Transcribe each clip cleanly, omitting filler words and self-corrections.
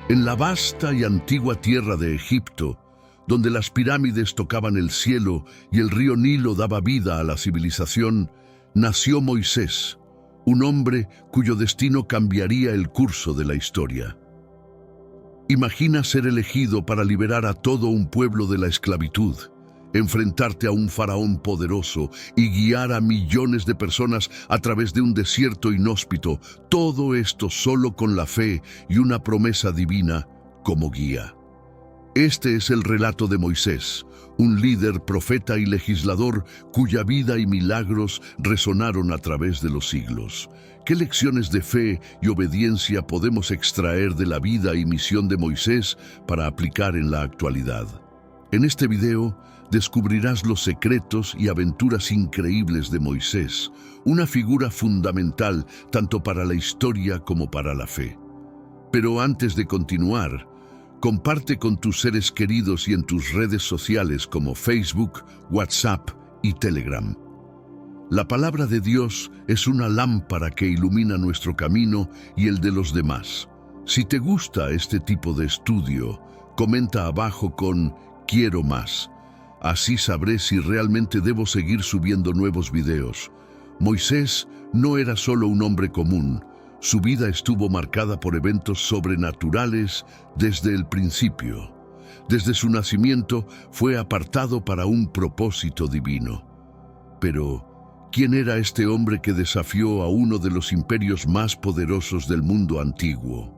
En la vasta y antigua tierra de Egipto, donde las pirámides tocaban el cielo y el río Nilo daba vida a la civilización, nació Moisés, un hombre cuyo destino cambiaría el curso de la historia. Imagina ser elegido para liberar a todo un pueblo de la esclavitud, enfrentarte a un faraón poderoso y guiar a millones de personas a través de un desierto inhóspito, todo esto solo con la fe y una promesa divina como guía. Este es el relato de Moisés, un líder, profeta y legislador cuya vida y milagros resonaron a través de los siglos. ¿Qué lecciones de fe y obediencia podemos extraer de la vida y misión de Moisés para aplicar en la actualidad? En este video descubrirás los secretos y aventuras increíbles de Moisés, una figura fundamental tanto para la historia como para la fe. Pero antes de continuar, comparte con tus seres queridos y en tus redes sociales como Facebook, WhatsApp y Telegram. La palabra de Dios es una lámpara que ilumina nuestro camino y el de los demás. Si te gusta este tipo de estudio, comenta abajo con "Quiero más". Así sabré si realmente debo seguir subiendo nuevos videos. Moisés no era solo un hombre común. Su vida estuvo marcada por eventos sobrenaturales desde el principio. Desde su nacimiento fue apartado para un propósito divino. Pero, ¿quién era este hombre que desafió a uno de los imperios más poderosos del mundo antiguo?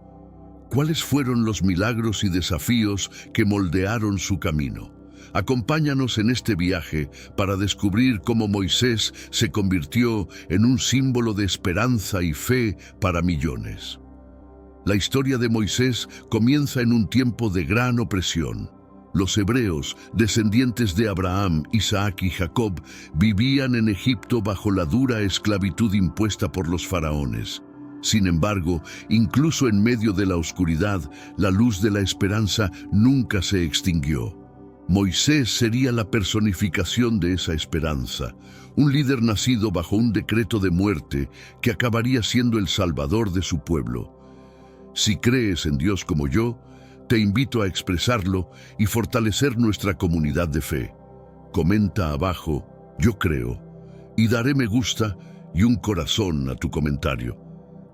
¿Cuáles fueron los milagros y desafíos que moldearon su camino? Acompáñanos en este viaje para descubrir cómo Moisés se convirtió en un símbolo de esperanza y fe para millones. La historia de Moisés comienza en un tiempo de gran opresión. Los hebreos, descendientes de Abraham, Isaac y Jacob, vivían en Egipto bajo la dura esclavitud impuesta por los faraones. Sin embargo, incluso en medio de la oscuridad, la luz de la esperanza nunca se extinguió. Moisés sería la personificación de esa esperanza, un líder nacido bajo un decreto de muerte que acabaría siendo el salvador de su pueblo. Si crees en Dios como yo, te invito a expresarlo y fortalecer nuestra comunidad de fe. Comenta abajo, "Yo creo", y daré me gusta y un corazón a tu comentario.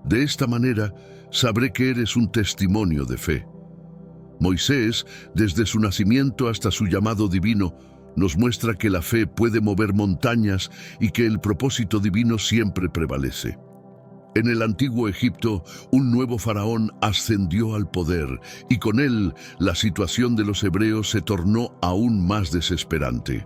De esta manera, sabré que eres un testimonio de fe. Moisés, desde su nacimiento hasta su llamado divino, nos muestra que la fe puede mover montañas y que el propósito divino siempre prevalece. En el antiguo Egipto, un nuevo faraón ascendió al poder y con él la situación de los hebreos se tornó aún más desesperante.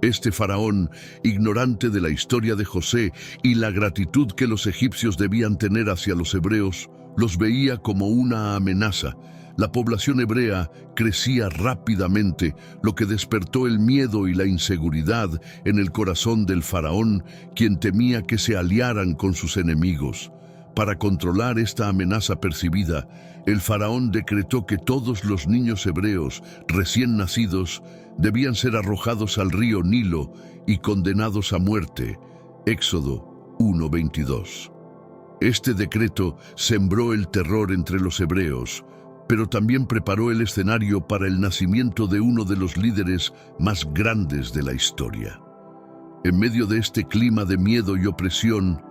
Este faraón, ignorante de la historia de José y la gratitud que los egipcios debían tener hacia los hebreos, los veía como una amenaza. La población hebrea crecía rápidamente, lo que despertó el miedo y la inseguridad en el corazón del faraón, quien temía que se aliaran con sus enemigos. Para controlar esta amenaza percibida, el faraón decretó que todos los niños hebreos recién nacidos debían ser arrojados al río Nilo y condenados a muerte. Éxodo 1:22. Este decreto sembró el terror entre los hebreos, pero también preparó el escenario para el nacimiento de uno de los líderes más grandes de la historia. En medio de este clima de miedo y opresión,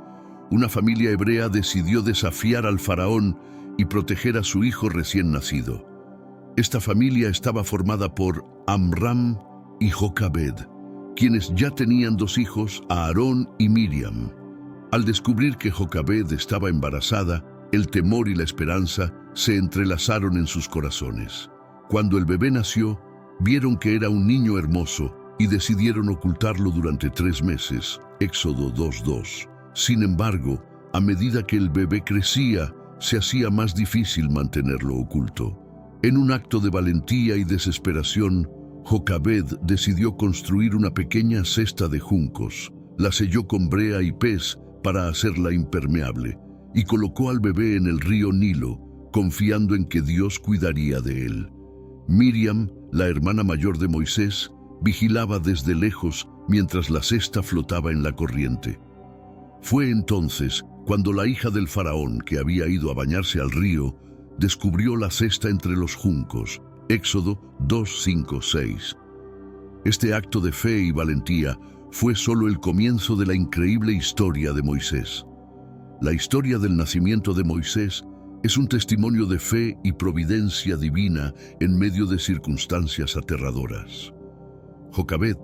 una familia hebrea decidió desafiar al faraón y proteger a su hijo recién nacido. Esta familia estaba formada por Amram y Jocabed, quienes ya tenían dos hijos, Aarón y Miriam. Al descubrir que Jocabed estaba embarazada, el temor y la esperanza se entrelazaron en sus corazones. Cuando el bebé nació, vieron que era un niño hermoso y decidieron ocultarlo durante 3 meses. Éxodo 2:2. Sin embargo, a medida que el bebé crecía, se hacía más difícil mantenerlo oculto. En un acto de valentía y desesperación, Jocabed decidió construir una pequeña cesta de juncos, la selló con brea y pez para hacerla impermeable, y colocó al bebé en el río Nilo, confiando en que Dios cuidaría de él. Miriam, la hermana mayor de Moisés, vigilaba desde lejos mientras la cesta flotaba en la corriente. Fue entonces cuando la hija del faraón, que había ido a bañarse al río, descubrió la cesta entre los juncos. Éxodo 2:5-6. Este acto de fe y valentía fue solo el comienzo de la increíble historia de Moisés. La historia del nacimiento de Moisés es un testimonio de fe y providencia divina en medio de circunstancias aterradoras. Jocabed,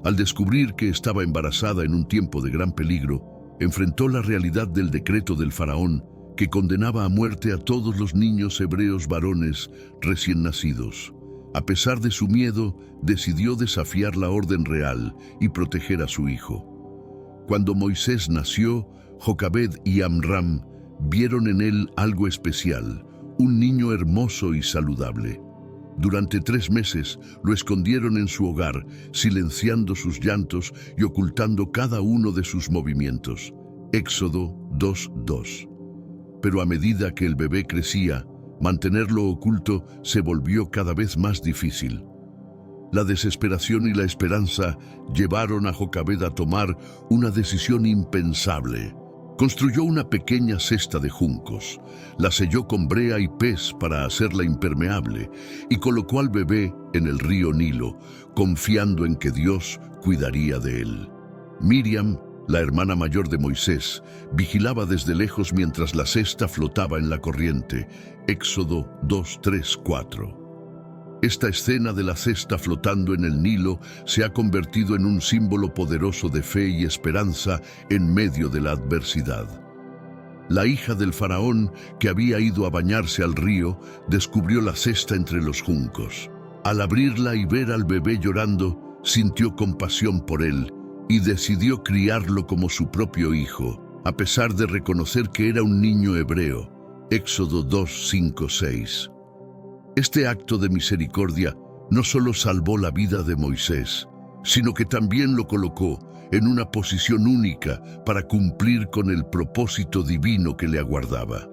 al descubrir que estaba embarazada en un tiempo de gran peligro, enfrentó la realidad del decreto del faraón que condenaba a muerte a todos los niños hebreos varones recién nacidos. A pesar de su miedo, decidió desafiar la orden real y proteger a su hijo. Cuando Moisés nació, Jocabed y Amram vieron en él algo especial, un niño hermoso y saludable. Durante 3 meses lo escondieron en su hogar, silenciando sus llantos y ocultando cada uno de sus movimientos. Éxodo 2:2. Pero a medida que el bebé crecía, mantenerlo oculto se volvió cada vez más difícil. La desesperación y la esperanza llevaron a Jocabed a tomar una decisión impensable. Construyó una pequeña cesta de juncos, la selló con brea y pez para hacerla impermeable y colocó al bebé en el río Nilo, confiando en que Dios cuidaría de él. Miriam, la hermana mayor de Moisés, vigilaba desde lejos mientras la cesta flotaba en la corriente. Éxodo 2:3-4. Esta escena de la cesta flotando en el Nilo se ha convertido en un símbolo poderoso de fe y esperanza en medio de la adversidad. La hija del faraón, que había ido a bañarse al río, descubrió la cesta entre los juncos. Al abrirla y ver al bebé llorando, sintió compasión por él y decidió criarlo como su propio hijo, a pesar de reconocer que era un niño hebreo. Éxodo 2:5-6. Este acto de misericordia no solo salvó la vida de Moisés, sino que también lo colocó en una posición única para cumplir con el propósito divino que le aguardaba.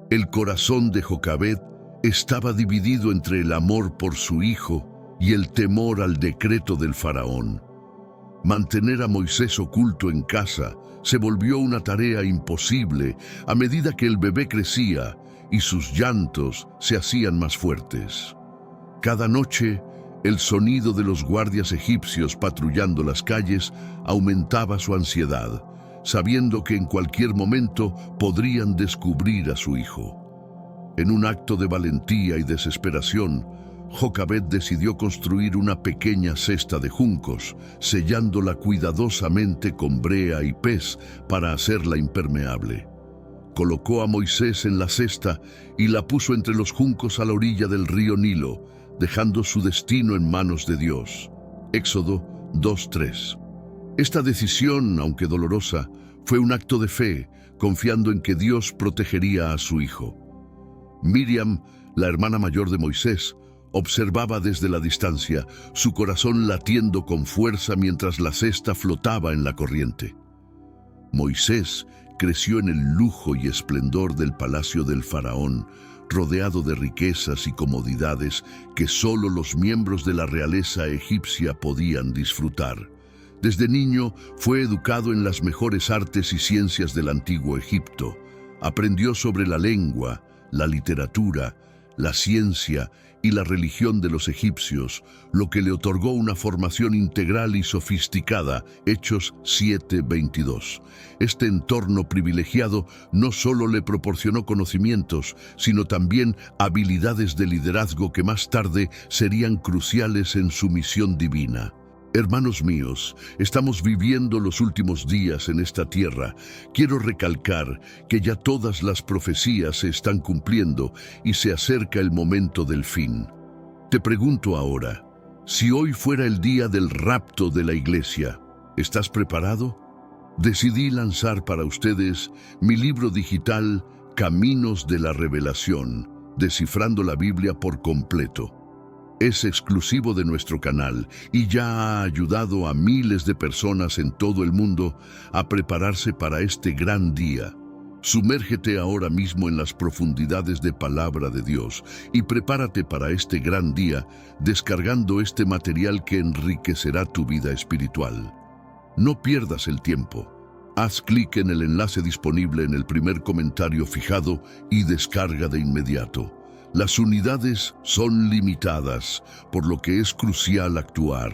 El corazón de Jocabed estaba dividido entre el amor por su hijo y el temor al decreto del faraón. Mantener a Moisés oculto en casa se volvió una tarea imposible a medida que el bebé crecía y sus llantos se hacían más fuertes. Cada noche, el sonido de los guardias egipcios patrullando las calles aumentaba su ansiedad, sabiendo que en cualquier momento podrían descubrir a su hijo. En un acto de valentía y desesperación, Jocabed decidió construir una pequeña cesta de juncos, sellándola cuidadosamente con brea y pez para hacerla impermeable. Colocó a Moisés en la cesta y la puso entre los juncos a la orilla del río Nilo, dejando su destino en manos de Dios. Éxodo 2:3. Esta decisión, aunque dolorosa, fue un acto de fe, confiando en que Dios protegería a su hijo. Miriam, la hermana mayor de Moisés, observaba desde la distancia, su corazón latiendo con fuerza mientras la cesta flotaba en la corriente. Moisés creció en el lujo y esplendor del palacio del faraón, rodeado de riquezas y comodidades que solo los miembros de la realeza egipcia podían disfrutar. Desde niño fue educado en las mejores artes y ciencias del antiguo Egipto. Aprendió sobre la lengua, la literatura, la ciencia y la religión de los egipcios, lo que le otorgó una formación integral y sofisticada. Hechos 7:22. Este entorno privilegiado no solo le proporcionó conocimientos, sino también habilidades de liderazgo que más tarde serían cruciales en su misión divina. Hermanos míos, estamos viviendo los últimos días en esta tierra. Quiero recalcar que ya todas las profecías se están cumpliendo y se acerca el momento del fin. Te pregunto ahora, si hoy fuera el día del rapto de la iglesia, ¿estás preparado? Decidí lanzar para ustedes mi libro digital Caminos de la Revelación, descifrando la Biblia por completo. Es exclusivo de nuestro canal y ya ha ayudado a miles de personas en todo el mundo a prepararse para este gran día. Sumérgete ahora mismo en las profundidades de Palabra de Dios y prepárate para este gran día descargando este material que enriquecerá tu vida espiritual. No pierdas el tiempo. Haz clic en el enlace disponible en el primer comentario fijado y descarga de inmediato. Las unidades son limitadas, por lo que es crucial actuar.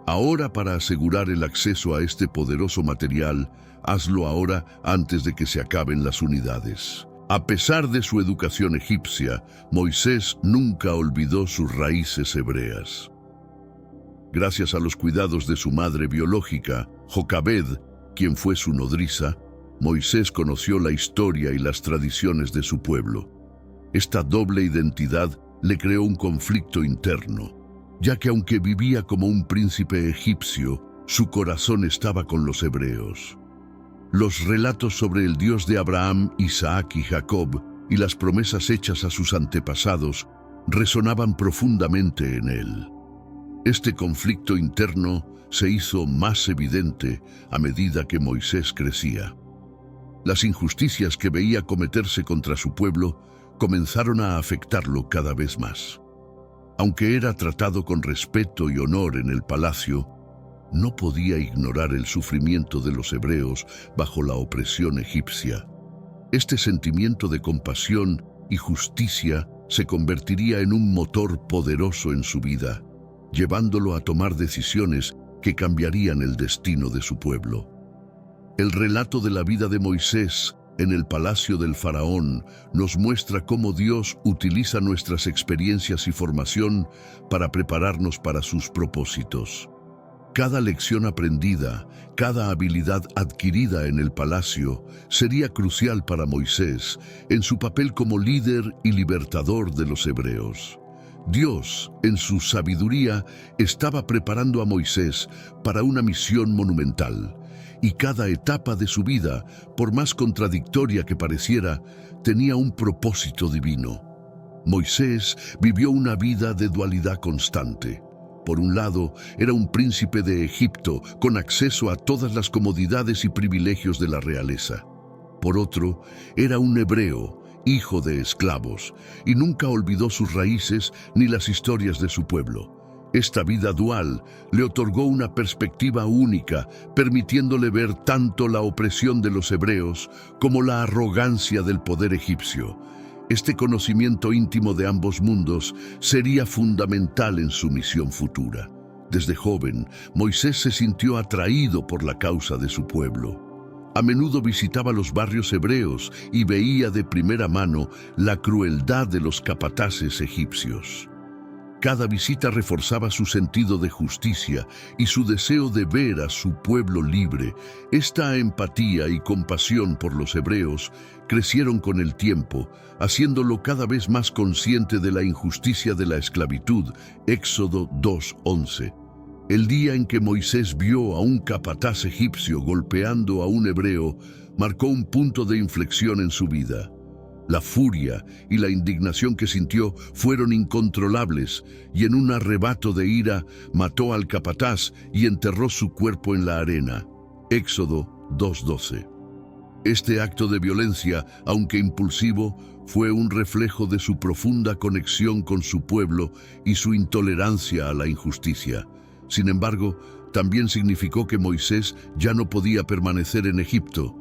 Ahora, para asegurar el acceso a este poderoso material, hazlo ahora antes de que se acaben las unidades. A pesar de su educación egipcia, Moisés nunca olvidó sus raíces hebreas. Gracias a los cuidados de su madre biológica, Jocabed, quien fue su nodriza, Moisés conoció la historia y las tradiciones de su pueblo. Esta doble identidad le creó un conflicto interno, ya que aunque vivía como un príncipe egipcio, su corazón estaba con los hebreos. Los relatos sobre el Dios de Abraham, Isaac y Jacob y las promesas hechas a sus antepasados resonaban profundamente en él. Este conflicto interno se hizo más evidente a medida que Moisés crecía. Las injusticias que veía cometerse contra su pueblo comenzaron a afectarlo cada vez más. Aunque era tratado con respeto y honor en el palacio, no podía ignorar el sufrimiento de los hebreos bajo la opresión egipcia. Este sentimiento de compasión y justicia se convertiría en un motor poderoso en su vida, llevándolo a tomar decisiones que cambiarían el destino de su pueblo. El relato de la vida de Moisés en el palacio del faraón nos muestra cómo Dios utiliza nuestras experiencias y formación para prepararnos para sus propósitos. Cada lección aprendida, cada habilidad adquirida en el palacio sería crucial para Moisés en su papel como líder y libertador de los hebreos. Dios, en su sabiduría, estaba preparando a Moisés para una misión monumental, y cada etapa de su vida, por más contradictoria que pareciera, tenía un propósito divino. Moisés vivió una vida de dualidad constante. Por un lado, era un príncipe de Egipto con acceso a todas las comodidades y privilegios de la realeza. Por otro, era un hebreo, hijo de esclavos, y nunca olvidó sus raíces ni las historias de su pueblo. Esta vida dual le otorgó una perspectiva única, permitiéndole ver tanto la opresión de los hebreos como la arrogancia del poder egipcio. Este conocimiento íntimo de ambos mundos sería fundamental en su misión futura. Desde joven, Moisés se sintió atraído por la causa de su pueblo. A menudo visitaba los barrios hebreos y veía de primera mano la crueldad de los capataces egipcios. Cada visita reforzaba su sentido de justicia y su deseo de ver a su pueblo libre. Esta empatía y compasión por los hebreos crecieron con el tiempo, haciéndolo cada vez más consciente de la injusticia de la esclavitud. Éxodo 2:11. El día en que Moisés vio a un capataz egipcio golpeando a un hebreo marcó un punto de inflexión en su vida. La furia y la indignación que sintió fueron incontrolables, y en un arrebato de ira mató al capataz y enterró su cuerpo en la arena. Éxodo 2:12. Este acto de violencia, aunque impulsivo, fue un reflejo de su profunda conexión con su pueblo y su intolerancia a la injusticia. Sin embargo, también significó que Moisés ya no podía permanecer en Egipto.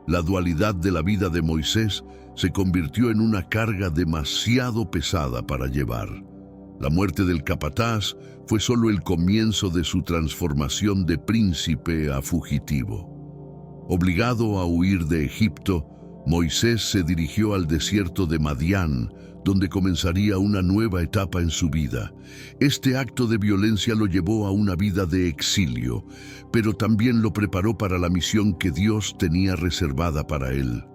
La dualidad de la vida de Moisés se convirtió en una carga demasiado pesada para llevar. La muerte del capataz fue solo el comienzo de su transformación de príncipe a fugitivo. Obligado a huir de Egipto, Moisés se dirigió al desierto de Madián, donde comenzaría una nueva etapa en su vida. Este acto de violencia lo llevó a una vida de exilio, pero también lo preparó para la misión que Dios tenía reservada para él.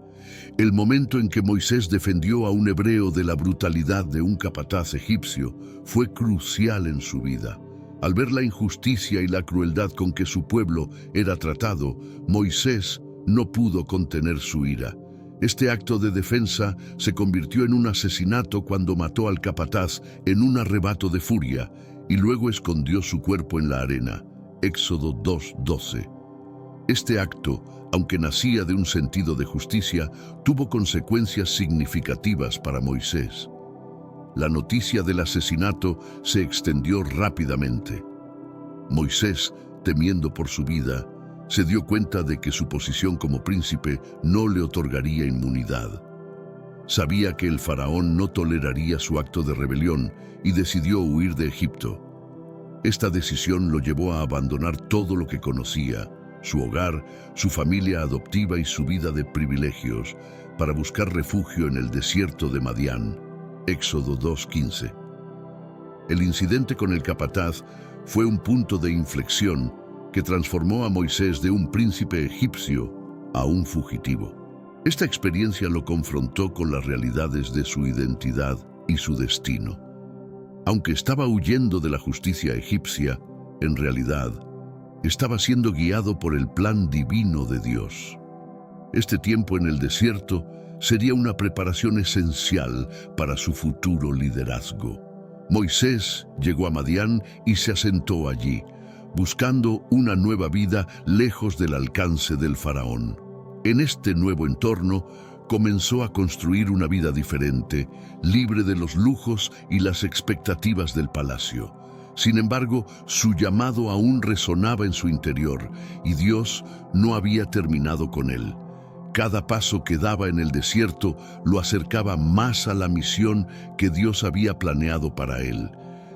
El momento en que Moisés defendió a un hebreo de la brutalidad de un capataz egipcio fue crucial en su vida. Al ver la injusticia y la crueldad con que su pueblo era tratado, Moisés no pudo contener su ira. Este acto de defensa se convirtió en un asesinato cuando mató al capataz en un arrebato de furia y luego escondió su cuerpo en la arena. Éxodo 2:12. Este acto, aunque nacía de un sentido de justicia, tuvo consecuencias significativas para Moisés. La noticia del asesinato se extendió rápidamente. Moisés, temiendo por su vida, se dio cuenta de que su posición como príncipe no le otorgaría inmunidad. Sabía que el faraón no toleraría su acto de rebelión y decidió huir de Egipto. Esta decisión lo llevó a abandonar todo lo que conocía, su hogar, su familia adoptiva y su vida de privilegios, para buscar refugio en el desierto de Madián. Éxodo 2:15. El incidente con el capataz fue un punto de inflexión que transformó a Moisés de un príncipe egipcio a un fugitivo. Esta experiencia lo confrontó con las realidades de su identidad y su destino. Aunque estaba huyendo de la justicia egipcia, en realidad, estaba siendo guiado por el plan divino de Dios. Este tiempo en el desierto sería una preparación esencial para su futuro liderazgo. Moisés llegó a Madián y se asentó allí, buscando una nueva vida lejos del alcance del faraón. En este nuevo entorno, comenzó a construir una vida diferente, libre de los lujos y las expectativas del palacio. Sin embargo, su llamado aún resonaba en su interior, y Dios no había terminado con él. Cada paso que daba en el desierto lo acercaba más a la misión que Dios había planeado para él,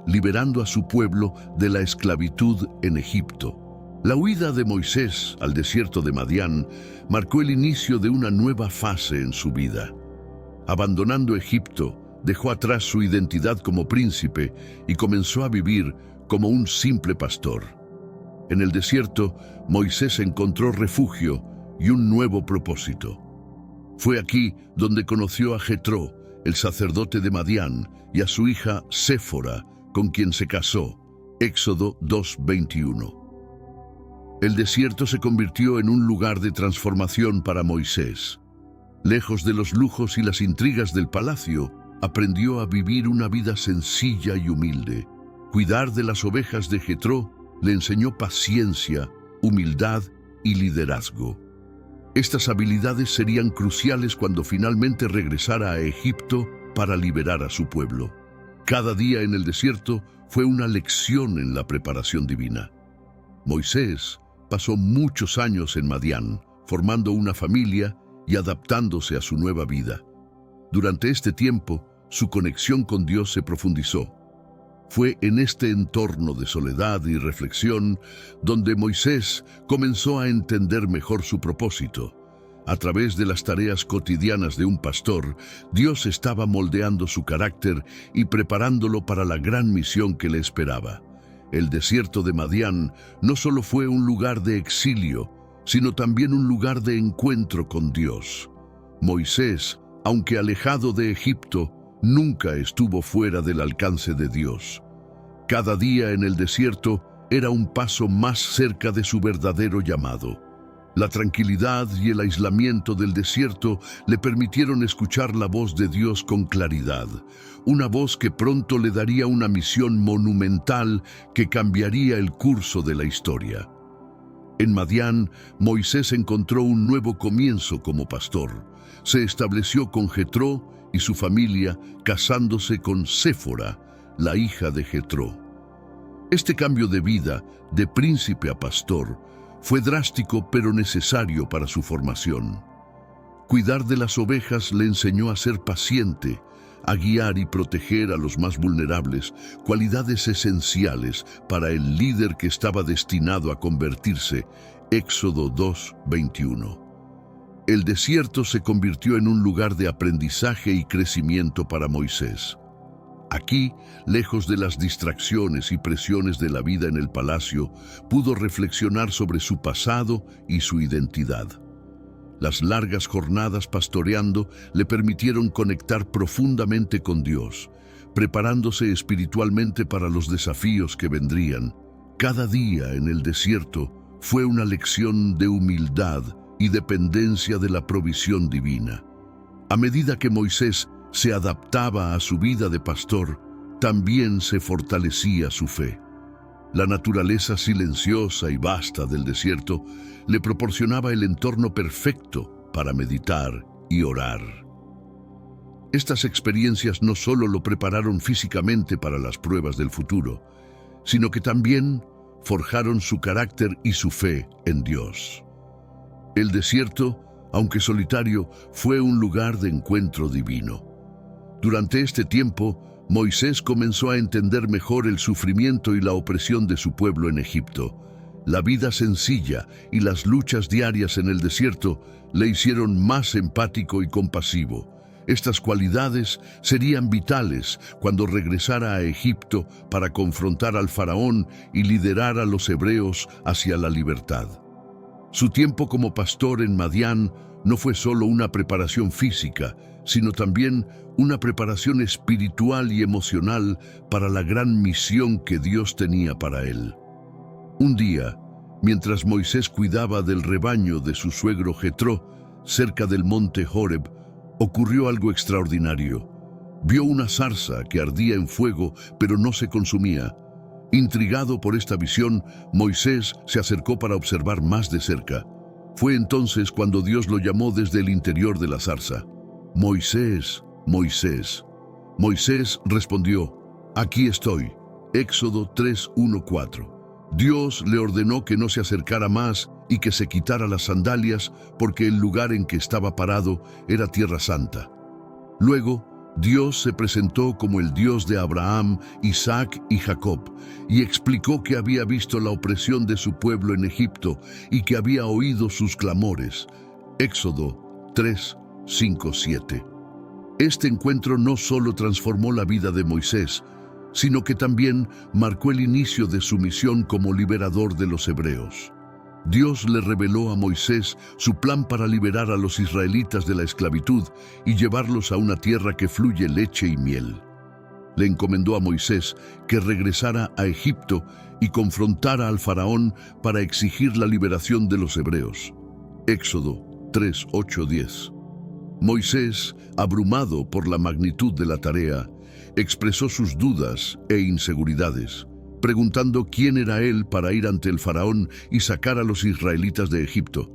liberando a su pueblo de la esclavitud en Egipto. La huida de Moisés al desierto de Madián marcó el inicio de una nueva fase en su vida. Abandonando Egipto, dejó atrás su identidad como príncipe y comenzó a vivir como un simple pastor. En el desierto, Moisés encontró refugio y un nuevo propósito. Fue aquí donde conoció a Jetro, el sacerdote de Madián, y a su hija Séfora, con quien se casó. Éxodo 2:21. El desierto se convirtió en un lugar de transformación para Moisés. Lejos de los lujos y las intrigas del palacio, aprendió a vivir una vida sencilla y humilde. Cuidar de las ovejas de Jetro le enseñó paciencia, humildad y liderazgo. Estas habilidades serían cruciales cuando finalmente regresara a Egipto para liberar a su pueblo. Cada día en el desierto fue una lección en la preparación divina. Moisés pasó muchos años en Madián, formando una familia y adaptándose a su nueva vida. Durante este tiempo, su conexión con Dios se profundizó. Fue en este entorno de soledad y reflexión donde Moisés comenzó a entender mejor su propósito. A través de las tareas cotidianas de un pastor, Dios estaba moldeando su carácter y preparándolo para la gran misión que le esperaba. El desierto de Madián no solo fue un lugar de exilio, sino también un lugar de encuentro con Dios. Moisés, aunque alejado de Egipto, nunca estuvo fuera del alcance de Dios. Cada día en el desierto era un paso más cerca de su verdadero llamado. La tranquilidad y el aislamiento del desierto le permitieron escuchar la voz de Dios con claridad, una voz que pronto le daría una misión monumental que cambiaría el curso de la historia. En Madián, Moisés encontró un nuevo comienzo como pastor. Se estableció con Jetro y su familia, casándose con Séfora, la hija de Jetro. Este cambio de vida, de príncipe a pastor, fue drástico pero necesario para su formación. Cuidar de las ovejas le enseñó a ser paciente, a guiar y proteger a los más vulnerables, cualidades esenciales para el líder que estaba destinado a convertirse. Éxodo 2:21. El desierto se convirtió en un lugar de aprendizaje y crecimiento para Moisés. Aquí, lejos de las distracciones y presiones de la vida en el palacio, pudo reflexionar sobre su pasado y su identidad. Las largas jornadas pastoreando le permitieron conectar profundamente con Dios, preparándose espiritualmente para los desafíos que vendrían. Cada día en el desierto fue una lección de humildad y dependencia de la provisión divina. A medida que Moisés se adaptaba a su vida de pastor, también se fortalecía su fe. La naturaleza silenciosa y vasta del desierto le proporcionaba el entorno perfecto para meditar y orar. Estas experiencias no solo lo prepararon físicamente para las pruebas del futuro, sino que también forjaron su carácter y su fe en Dios. El desierto, aunque solitario, fue un lugar de encuentro divino. Durante este tiempo, Moisés comenzó a entender mejor el sufrimiento y la opresión de su pueblo en Egipto. La vida sencilla y las luchas diarias en el desierto le hicieron más empático y compasivo. Estas cualidades serían vitales cuando regresara a Egipto para confrontar al faraón y liderar a los hebreos hacia la libertad. Su tiempo como pastor en Madián no fue solo una preparación física, sino también una preparación espiritual y emocional para la gran misión que Dios tenía para él. Un día, mientras Moisés cuidaba del rebaño de su suegro Jetró, cerca del monte Horeb, ocurrió algo extraordinario. Vio una zarza que ardía en fuego, pero no se consumía. Intrigado por esta visión, Moisés se acercó para observar más de cerca. Fue entonces cuando Dios lo llamó desde el interior de la zarza. «Moisés, Moisés». Moisés respondió: «Aquí estoy». Éxodo 3:1-4. Dios le ordenó que no se acercara más y que se quitara las sandalias porque el lugar en que estaba parado era tierra santa. Luego, Dios se presentó como el Dios de Abraham, Isaac y Jacob y explicó que había visto la opresión de su pueblo en Egipto y que había oído sus clamores. Éxodo 3:5-7. Este encuentro no solo transformó la vida de Moisés, sino que también marcó el inicio de su misión como liberador de los hebreos. Dios le reveló a Moisés su plan para liberar a los israelitas de la esclavitud y llevarlos a una tierra que fluye leche y miel. Le encomendó a Moisés que regresara a Egipto y confrontara al faraón para exigir la liberación de los hebreos. Éxodo 3:8-10. Moisés, abrumado por la magnitud de la tarea, expresó sus dudas e inseguridades, preguntando quién era él para ir ante el faraón y sacar a los israelitas de Egipto.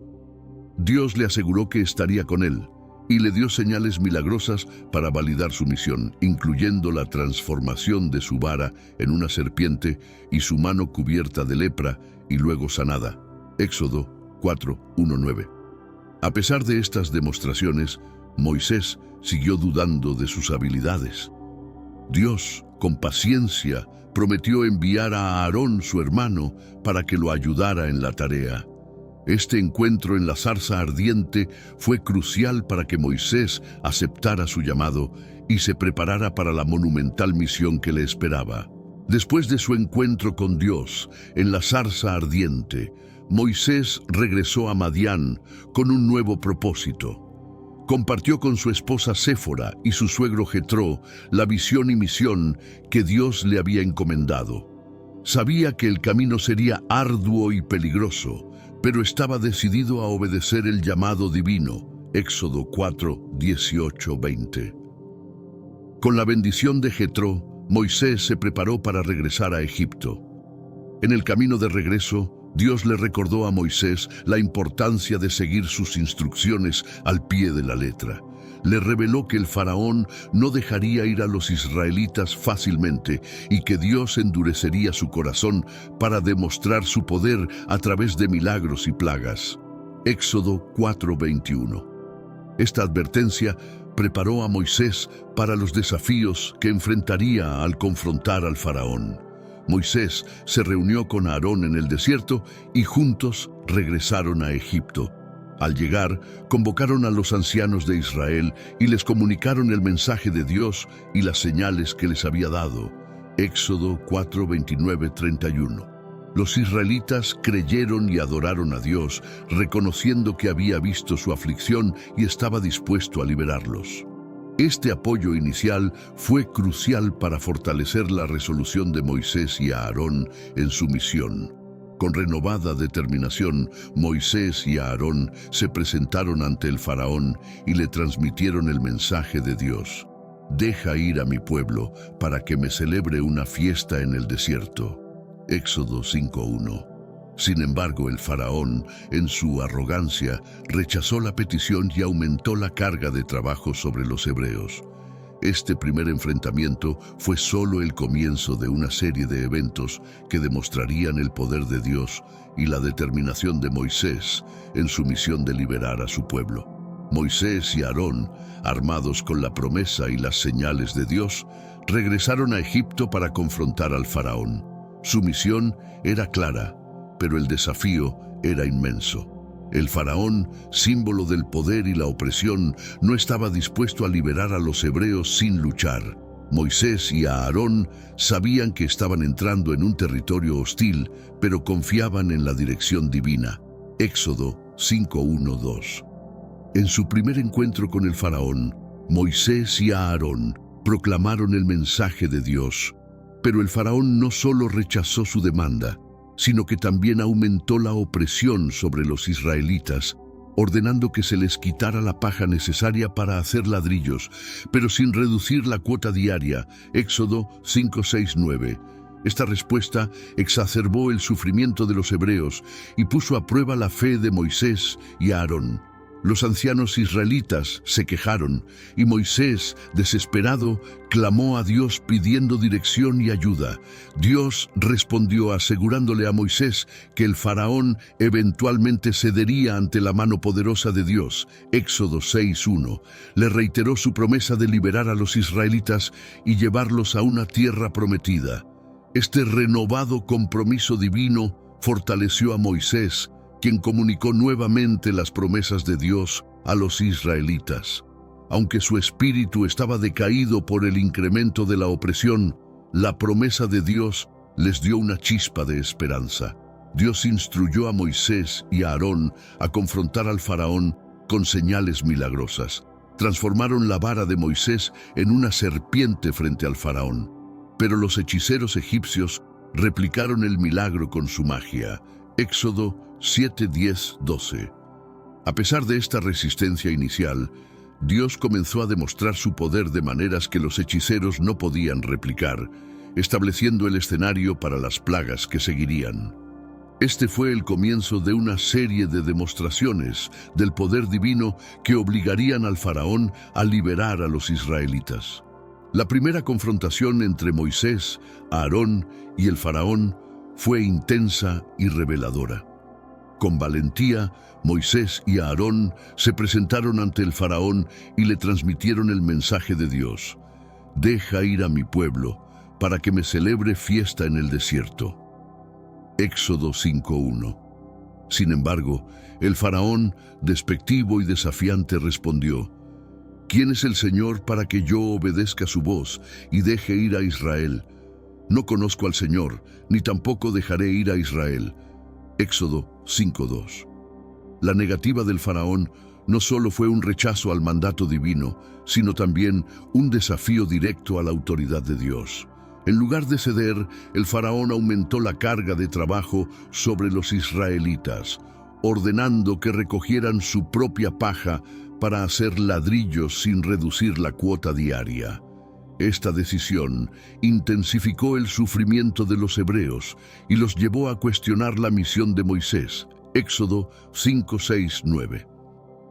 Dios le aseguró que estaría con él y le dio señales milagrosas para validar su misión, incluyendo la transformación de su vara en una serpiente y su mano cubierta de lepra y luego sanada. Éxodo 4:1-9. A pesar de estas demostraciones, Moisés siguió dudando de sus habilidades. Dios, con paciencia, prometió enviar a Aarón, su hermano, para que lo ayudara en la tarea. Este encuentro en la zarza ardiente fue crucial para que Moisés aceptara su llamado y se preparara para la monumental misión que le esperaba. Después de su encuentro con Dios en la zarza ardiente, Moisés regresó a Madián con un nuevo propósito. Compartió con su esposa Séfora y su suegro Jetró la visión y misión que Dios le había encomendado. Sabía que el camino sería arduo y peligroso, pero estaba decidido a obedecer el llamado divino. Éxodo 4:18-20. Con la bendición de Jetró, Moisés se preparó para regresar a Egipto. En el camino de regreso, Dios le recordó a Moisés la importancia de seguir sus instrucciones al pie de la letra. Le reveló que el faraón no dejaría ir a los israelitas fácilmente y que Dios endurecería su corazón para demostrar su poder a través de milagros y plagas. Éxodo 4:21. Esta advertencia preparó a Moisés para los desafíos que enfrentaría al confrontar al faraón. Moisés se reunió con Aarón en el desierto y juntos regresaron a Egipto. Al llegar, convocaron a los ancianos de Israel y les comunicaron el mensaje de Dios y las señales que les había dado. Éxodo 4:29-31. Los israelitas creyeron y adoraron a Dios, reconociendo que había visto su aflicción y estaba dispuesto a liberarlos. Este apoyo inicial fue crucial para fortalecer la resolución de Moisés y Aarón en su misión. Con renovada determinación, Moisés y Aarón se presentaron ante el faraón y le transmitieron el mensaje de Dios. «Deja ir a mi pueblo para que me celebre una fiesta en el desierto». Éxodo 5:1. Sin embargo, el faraón, en su arrogancia, rechazó la petición y aumentó la carga de trabajo sobre los hebreos. Este primer enfrentamiento fue solo el comienzo de una serie de eventos que demostrarían el poder de Dios y la determinación de Moisés en su misión de liberar a su pueblo. Moisés y Aarón, armados con la promesa y las señales de Dios, regresaron a Egipto para confrontar al faraón. Su misión era clara, pero el desafío era inmenso. El faraón, símbolo del poder y la opresión, no estaba dispuesto a liberar a los hebreos sin luchar. Moisés y Aarón sabían que estaban entrando en un territorio hostil, pero confiaban en la dirección divina. Éxodo 5:1-2. En su primer encuentro con el faraón, Moisés y Aarón proclamaron el mensaje de Dios. Pero el faraón no solo rechazó su demanda, sino que también aumentó la opresión sobre los israelitas, ordenando que se les quitara la paja necesaria para hacer ladrillos, pero sin reducir la cuota diaria. Éxodo 5:6-9. Esta respuesta exacerbó el sufrimiento de los hebreos y puso a prueba la fe de Moisés y Aarón. Los ancianos israelitas se quejaron y Moisés, desesperado, clamó a Dios pidiendo dirección y ayuda. Dios respondió asegurándole a Moisés que el faraón eventualmente cedería ante la mano poderosa de Dios. Éxodo 6:1. Le reiteró su promesa de liberar a los israelitas y llevarlos a una tierra prometida. Este renovado compromiso divino fortaleció a Moisés, quien comunicó nuevamente las promesas de Dios a los israelitas. Aunque su espíritu estaba decaído por el incremento de la opresión, la promesa de Dios les dio una chispa de esperanza. Dios instruyó a Moisés y a Aarón a confrontar al faraón con señales milagrosas. Transformaron la vara de Moisés en una serpiente frente al faraón. Pero los hechiceros egipcios replicaron el milagro con su magia. Éxodo 7:10-12. A pesar de esta resistencia inicial, Dios comenzó a demostrar su poder de maneras que los hechiceros no podían replicar, estableciendo el escenario para las plagas que seguirían. Este fue el comienzo de una serie de demostraciones del poder divino que obligarían al faraón a liberar a los israelitas. La primera confrontación entre Moisés, Aarón y el faraón fue intensa y reveladora. Con valentía, Moisés y Aarón se presentaron ante el faraón y le transmitieron el mensaje de Dios. «Deja ir a mi pueblo, para que me celebre fiesta en el desierto». Éxodo 5:1. Sin embargo, el faraón, despectivo y desafiante, respondió: «¿Quién es el Señor para que yo obedezca su voz y deje ir a Israel? No conozco al Señor, ni tampoco dejaré ir a Israel». Éxodo 5:2. La negativa del faraón no solo fue un rechazo al mandato divino, sino también un desafío directo a la autoridad de Dios. En lugar de ceder, el faraón aumentó la carga de trabajo sobre los israelitas, ordenando que recogieran su propia paja para hacer ladrillos sin reducir la cuota diaria. Esta decisión intensificó el sufrimiento de los hebreos y los llevó a cuestionar la misión de Moisés. Éxodo 5:6-9.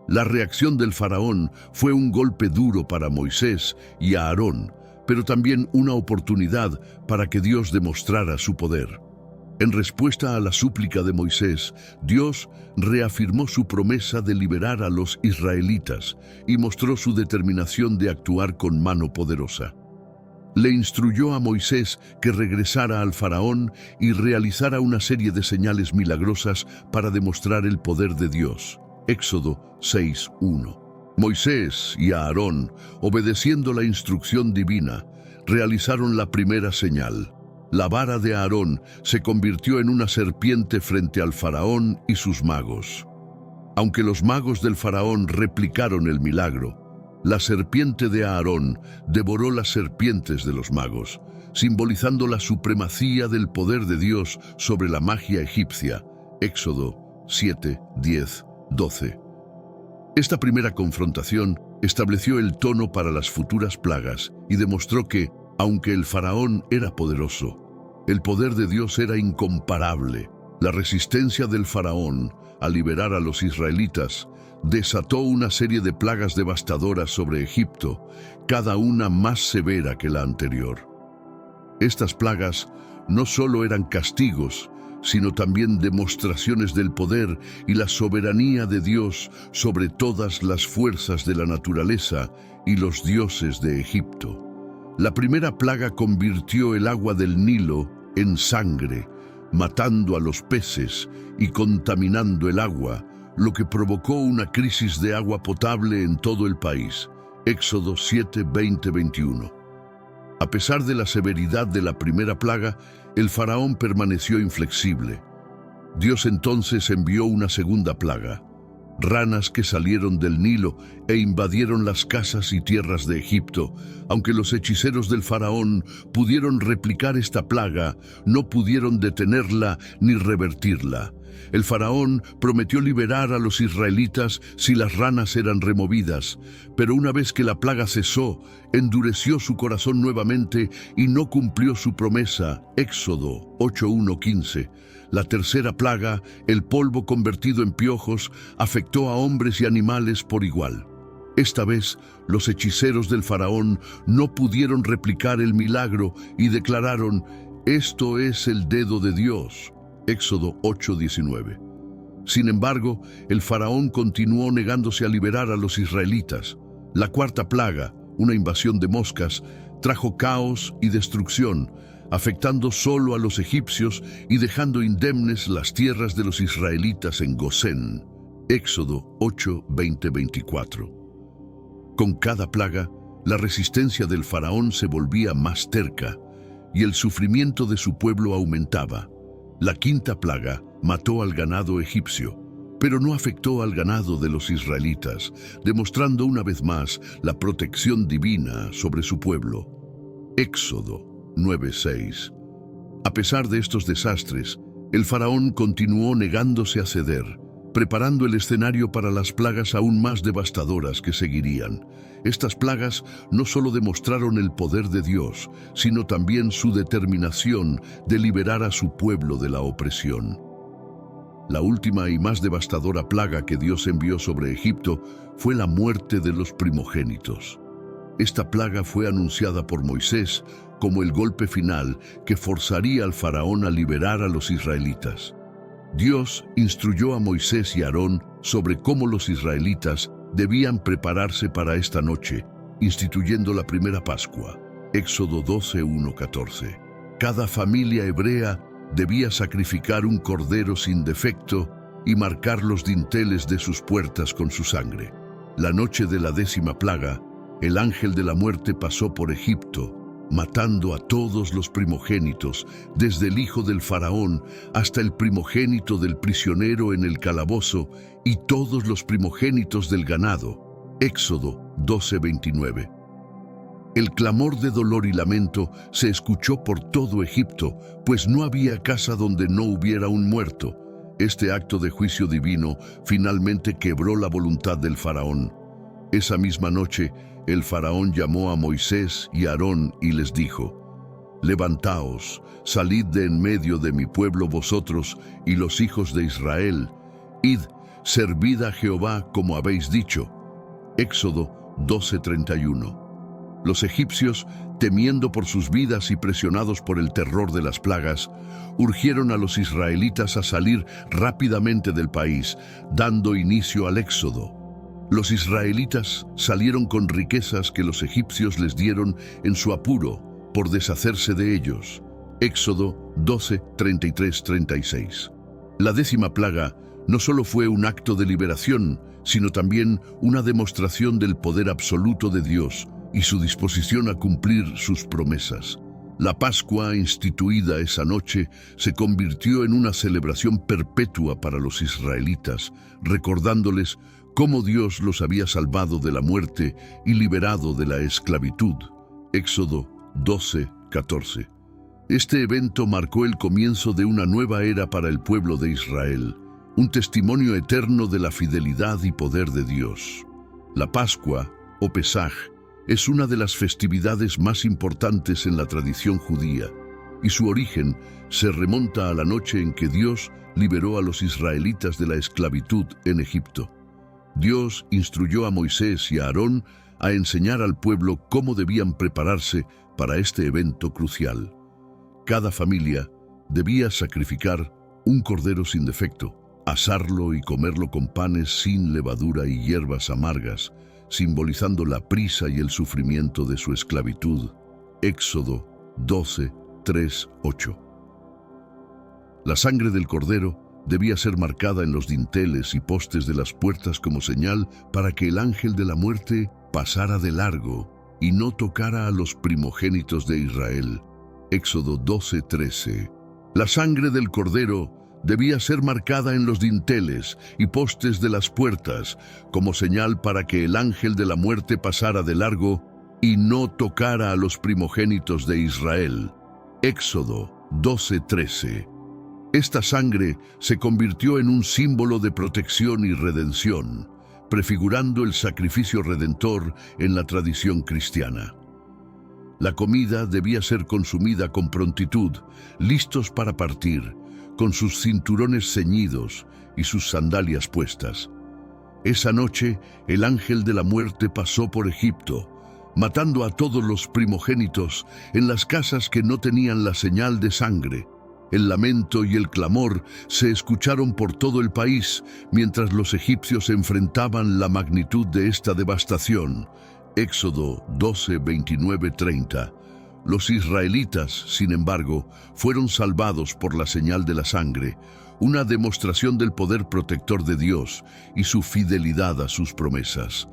La reacción del faraón fue un golpe duro para Moisés y a Aarón, pero también una oportunidad para que Dios demostrara su poder. En respuesta a la súplica de Moisés, Dios reafirmó su promesa de liberar a los israelitas y mostró su determinación de actuar con mano poderosa. Le instruyó a Moisés que regresara al faraón y realizara una serie de señales milagrosas para demostrar el poder de Dios. Éxodo 6:1. Moisés y Aarón, obedeciendo la instrucción divina, realizaron la primera señal. La vara de Aarón se convirtió en una serpiente frente al faraón y sus magos. Aunque los magos del faraón replicaron el milagro, la serpiente de Aarón devoró las serpientes de los magos, simbolizando la supremacía del poder de Dios sobre la magia egipcia. Éxodo 7:10-12. Esta primera confrontación estableció el tono para las futuras plagas y demostró que, aunque el faraón era poderoso, el poder de Dios era incomparable. La resistencia del faraón, al liberar a los israelitas, desató una serie de plagas devastadoras sobre Egipto, cada una más severa que la anterior. Estas plagas no solo eran castigos, sino también demostraciones del poder y la soberanía de Dios sobre todas las fuerzas de la naturaleza y los dioses de Egipto. La primera plaga convirtió el agua del Nilo en sangre, matando a los peces y contaminando el agua, lo que provocó una crisis de agua potable en todo el país. Éxodo 7, 20-21. A pesar de la severidad de la primera plaga, el faraón permaneció inflexible. Dios entonces envió una segunda plaga, ranas que salieron del Nilo e invadieron las casas y tierras de Egipto. Aunque los hechiceros del faraón pudieron replicar esta plaga, no pudieron detenerla ni revertirla. El faraón prometió liberar a los israelitas si las ranas eran removidas, pero una vez que la plaga cesó, endureció su corazón nuevamente y no cumplió su promesa. Éxodo 8:1-15. La tercera plaga, el polvo convertido en piojos, afectó a hombres y animales por igual. Esta vez, los hechiceros del faraón no pudieron replicar el milagro y declararon: «Esto es el dedo de Dios». Éxodo 8:19. Sin embargo, el faraón continuó negándose a liberar a los israelitas. La cuarta plaga, una invasión de moscas, trajo caos y destrucción, afectando solo a los egipcios y dejando indemnes las tierras de los israelitas en Gosén. Éxodo 8:20-24. Con cada plaga, la resistencia del faraón se volvía más terca y el sufrimiento de su pueblo aumentaba. La quinta plaga mató al ganado egipcio, pero no afectó al ganado de los israelitas, demostrando una vez más la protección divina sobre su pueblo. Éxodo 9:6. A pesar de estos desastres, el faraón continuó negándose a ceder, preparando el escenario para las plagas aún más devastadoras que seguirían. Estas plagas no solo demostraron el poder de Dios, sino también su determinación de liberar a su pueblo de la opresión. La última y más devastadora plaga que Dios envió sobre Egipto fue la muerte de los primogénitos. Esta plaga fue anunciada por Moisés como el golpe final que forzaría al faraón a liberar a los israelitas. Dios instruyó a Moisés y Aarón sobre cómo los israelitas debían prepararse para esta noche, instituyendo la primera Pascua. Éxodo 12:1-14. Cada familia hebrea debía sacrificar un cordero sin defecto y marcar los dinteles de sus puertas con su sangre. La noche de la 10ª plaga, el ángel de la muerte pasó por Egipto, matando a todos los primogénitos, desde el hijo del faraón hasta el primogénito del prisionero en el calabozo y todos los primogénitos del ganado. Éxodo 12:29. El clamor de dolor y lamento se escuchó por todo Egipto, pues no había casa donde no hubiera un muerto. Este acto de juicio divino finalmente quebró la voluntad del faraón. Esa misma noche, el faraón llamó a Moisés y Aarón y les dijo: «Levantaos, salid de en medio de mi pueblo vosotros y los hijos de Israel. Id, servid a Jehová como habéis dicho». Éxodo 12:31. Los egipcios, temiendo por sus vidas y presionados por el terror de las plagas, urgieron a los israelitas a salir rápidamente del país, dando inicio al éxodo. Los israelitas salieron con riquezas que los egipcios les dieron en su apuro por deshacerse de ellos. Éxodo 12:33-36. La 10ª plaga no solo fue un acto de liberación, sino también una demostración del poder absoluto de Dios y su disposición a cumplir sus promesas. La Pascua, instituida esa noche, se convirtió en una celebración perpetua para los israelitas, recordándoles cómo Dios los había salvado de la muerte y liberado de la esclavitud. Éxodo 12:14. Este evento marcó el comienzo de una nueva era para el pueblo de Israel, un testimonio eterno de la fidelidad y poder de Dios. La Pascua, o Pesaj, es una de las festividades más importantes en la tradición judía. y su origen se remonta a la noche en que Dios liberó a los israelitas de la esclavitud en Egipto. Dios instruyó a Moisés y a Aarón a enseñar al pueblo cómo debían prepararse para este evento crucial. Cada familia debía sacrificar un cordero sin defecto, asarlo y comerlo con panes sin levadura y hierbas amargas, simbolizando la prisa y el sufrimiento de su esclavitud. Éxodo 12, 3, 8. La sangre del cordero debía ser marcada en los dinteles y postes de las puertas como señal para que el ángel de la muerte pasara de largo y no tocara a los primogénitos de Israel. Éxodo 12, 13. La sangre del cordero debía ser marcada en los dinteles y postes de las puertas como señal para que el ángel de la muerte pasara de largo y no tocara a los primogénitos de Israel. Éxodo 12:13. Esta sangre se convirtió en un símbolo de protección y redención, prefigurando el sacrificio redentor en la tradición cristiana. La comida debía ser consumida con prontitud, listos para partir, con sus cinturones ceñidos y sus sandalias puestas. Esa noche, el ángel de la muerte pasó por Egipto, matando a todos los primogénitos en las casas que no tenían la señal de sangre. El lamento y el clamor se escucharon por todo el país mientras los egipcios enfrentaban la magnitud de esta devastación. Éxodo 12, 29, 30. Los israelitas, sin embargo, fueron salvados por la señal de la sangre, una demostración del poder protector de Dios y su fidelidad a sus promesas.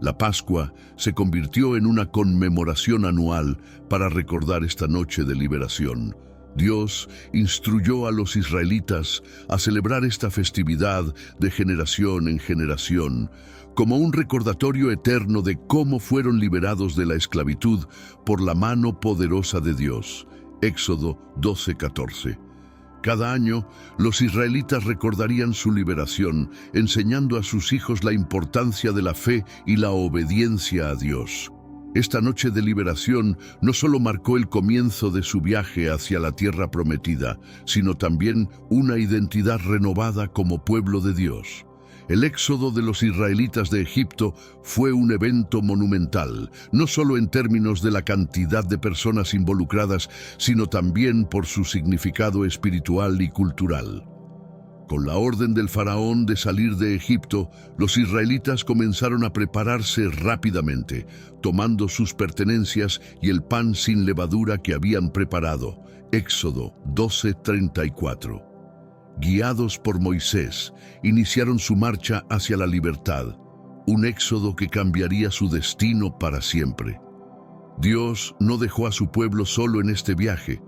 La Pascua se convirtió en una conmemoración anual para recordar esta noche de liberación. Dios instruyó a los israelitas a celebrar esta festividad de generación en generación, como un recordatorio eterno de cómo fueron liberados de la esclavitud por la mano poderosa de Dios. Éxodo 12:14. Cada año, los israelitas recordarían su liberación, enseñando a sus hijos la importancia de la fe y la obediencia a Dios. Esta noche de liberación no solo marcó el comienzo de su viaje hacia la tierra prometida, sino también una identidad renovada como pueblo de Dios. El éxodo de los israelitas de Egipto fue un evento monumental, no solo en términos de la cantidad de personas involucradas, sino también por su significado espiritual y cultural. Con la orden del faraón de salir de Egipto, los israelitas comenzaron a prepararse rápidamente, tomando sus pertenencias y el pan sin levadura que habían preparado. Éxodo 12:34. Guiados por Moisés, iniciaron su marcha hacia la libertad, un éxodo que cambiaría su destino para siempre. Dios no dejó a su pueblo solo en este viaje.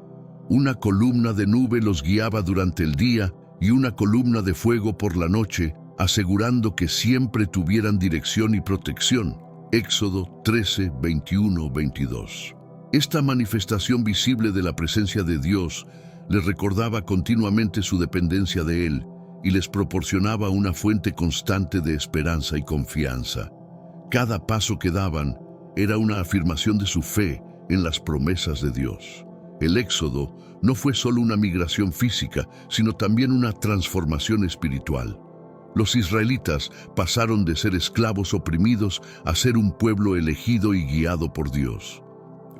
Una columna de nube los guiaba durante el día y una columna de fuego por la noche, asegurando que siempre tuvieran dirección y protección. Éxodo 13, 21, 22. Esta manifestación visible de la presencia de Dios les recordaba continuamente su dependencia de Él y les proporcionaba una fuente constante de esperanza y confianza. Cada paso que daban era una afirmación de su fe en las promesas de Dios. El éxodo no fue solo una migración física, sino también una transformación espiritual. Los israelitas pasaron de ser esclavos oprimidos a ser un pueblo elegido y guiado por Dios.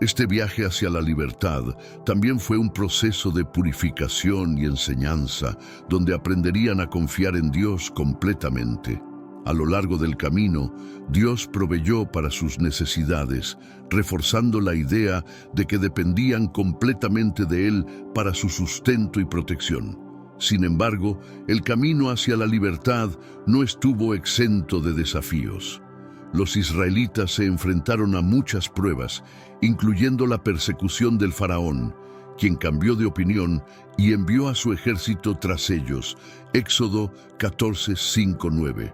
Este viaje hacia la libertad también fue un proceso de purificación y enseñanza, donde aprenderían a confiar en Dios completamente. A lo largo del camino, Dios proveyó para sus necesidades, reforzando la idea de que dependían completamente de Él para su sustento y protección. Sin embargo, el camino hacia la libertad no estuvo exento de desafíos. Los israelitas se enfrentaron a muchas pruebas, incluyendo la persecución del faraón, quien cambió de opinión y envió a su ejército tras ellos. Éxodo 14, 5, 9.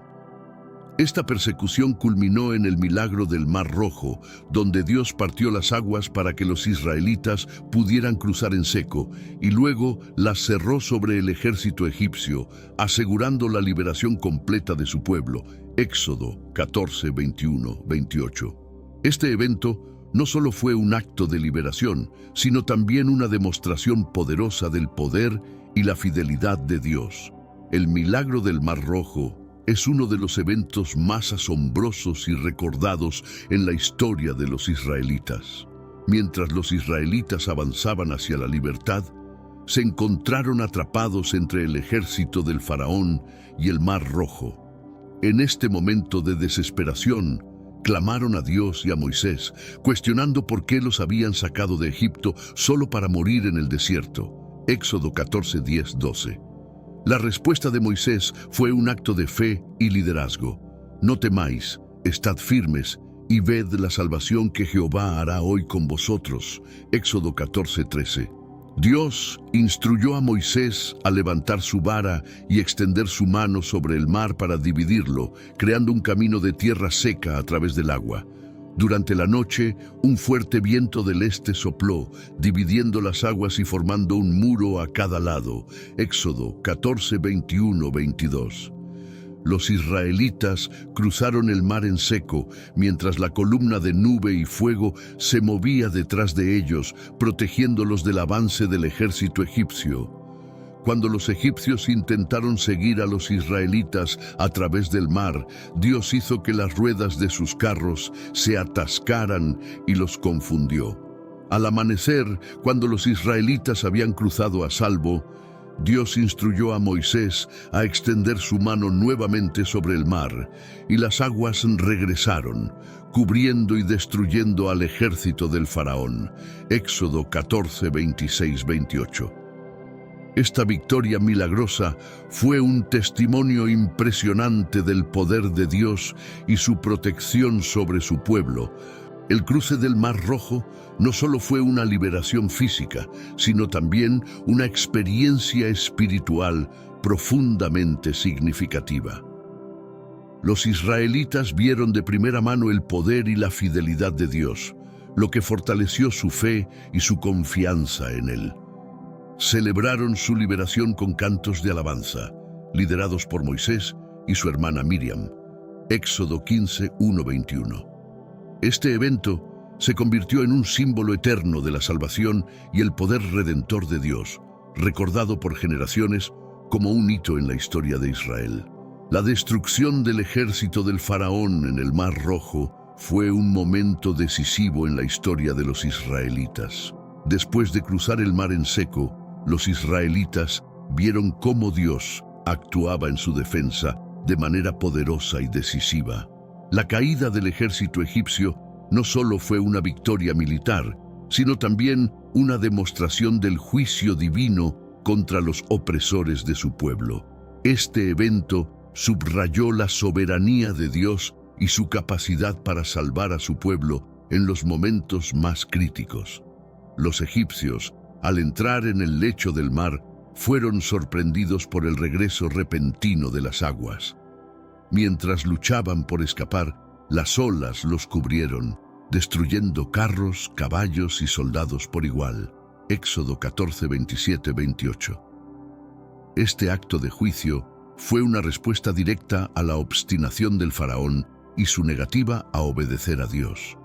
Esta persecución culminó en el milagro del Mar Rojo, donde Dios partió las aguas para que los israelitas pudieran cruzar en seco, y luego las cerró sobre el ejército egipcio, asegurando la liberación completa de su pueblo. Éxodo 14, 21, 28. Este evento no solo fue un acto de liberación, sino también una demostración poderosa del poder y la fidelidad de Dios. El milagro del Mar Rojo es uno de los eventos más asombrosos y recordados en la historia de los israelitas. Mientras los israelitas avanzaban hacia la libertad, se encontraron atrapados entre el ejército del faraón y el Mar Rojo. En este momento de desesperación, clamaron a Dios y a Moisés, cuestionando por qué los habían sacado de Egipto solo para morir en el desierto. Éxodo 14, 10, 12. La respuesta de Moisés fue un acto de fe y liderazgo. No temáis, estad firmes y ved la salvación que Jehová hará hoy con vosotros. Éxodo 14, 13. Dios instruyó a Moisés a levantar su vara y extender su mano sobre el mar para dividirlo, creando un camino de tierra seca a través del agua. Durante la noche, un fuerte viento del este sopló, dividiendo las aguas y formando un muro a cada lado. Éxodo 14, 21, 22. Los israelitas cruzaron el mar en seco, mientras la columna de nube y fuego se movía detrás de ellos, protegiéndolos del avance del ejército egipcio. Cuando los egipcios intentaron seguir a los israelitas a través del mar, Dios hizo que las ruedas de sus carros se atascaran y los confundió. Al amanecer, cuando los israelitas habían cruzado a salvo, Dios instruyó a Moisés a extender su mano nuevamente sobre el mar, y las aguas regresaron, cubriendo y destruyendo al ejército del faraón. Éxodo 14, 26, 28. Esta victoria milagrosa fue un testimonio impresionante del poder de Dios y su protección sobre su pueblo. El cruce del Mar Rojo no solo fue una liberación física, sino también una experiencia espiritual profundamente significativa. Los israelitas vieron de primera mano el poder y la fidelidad de Dios, lo que fortaleció su fe y su confianza en Él. Celebraron su liberación con cantos de alabanza, liderados por Moisés y su hermana Miriam. Éxodo 15, 1, 21. Este evento se convirtió en un símbolo eterno de la salvación y el poder redentor de Dios, recordado por generaciones como un hito en la historia de Israel. La destrucción del ejército del faraón en el Mar Rojo fue un momento decisivo en la historia de los israelitas. Después de cruzar el mar en seco, los israelitas vieron cómo Dios actuaba en su defensa de manera poderosa y decisiva. La caída del ejército egipcio no solo fue una victoria militar, sino también una demostración del juicio divino contra los opresores de su pueblo. Este evento subrayó la soberanía de Dios y su capacidad para salvar a su pueblo en los momentos más críticos. Los egipcios, al entrar en el lecho del mar, fueron sorprendidos por el regreso repentino de las aguas. Mientras luchaban por escapar, las olas los cubrieron, destruyendo carros, caballos y soldados por igual. Éxodo 14, 27, 28. Este acto de juicio fue una respuesta directa a la obstinación del faraón y su negativa a obedecer a Dios.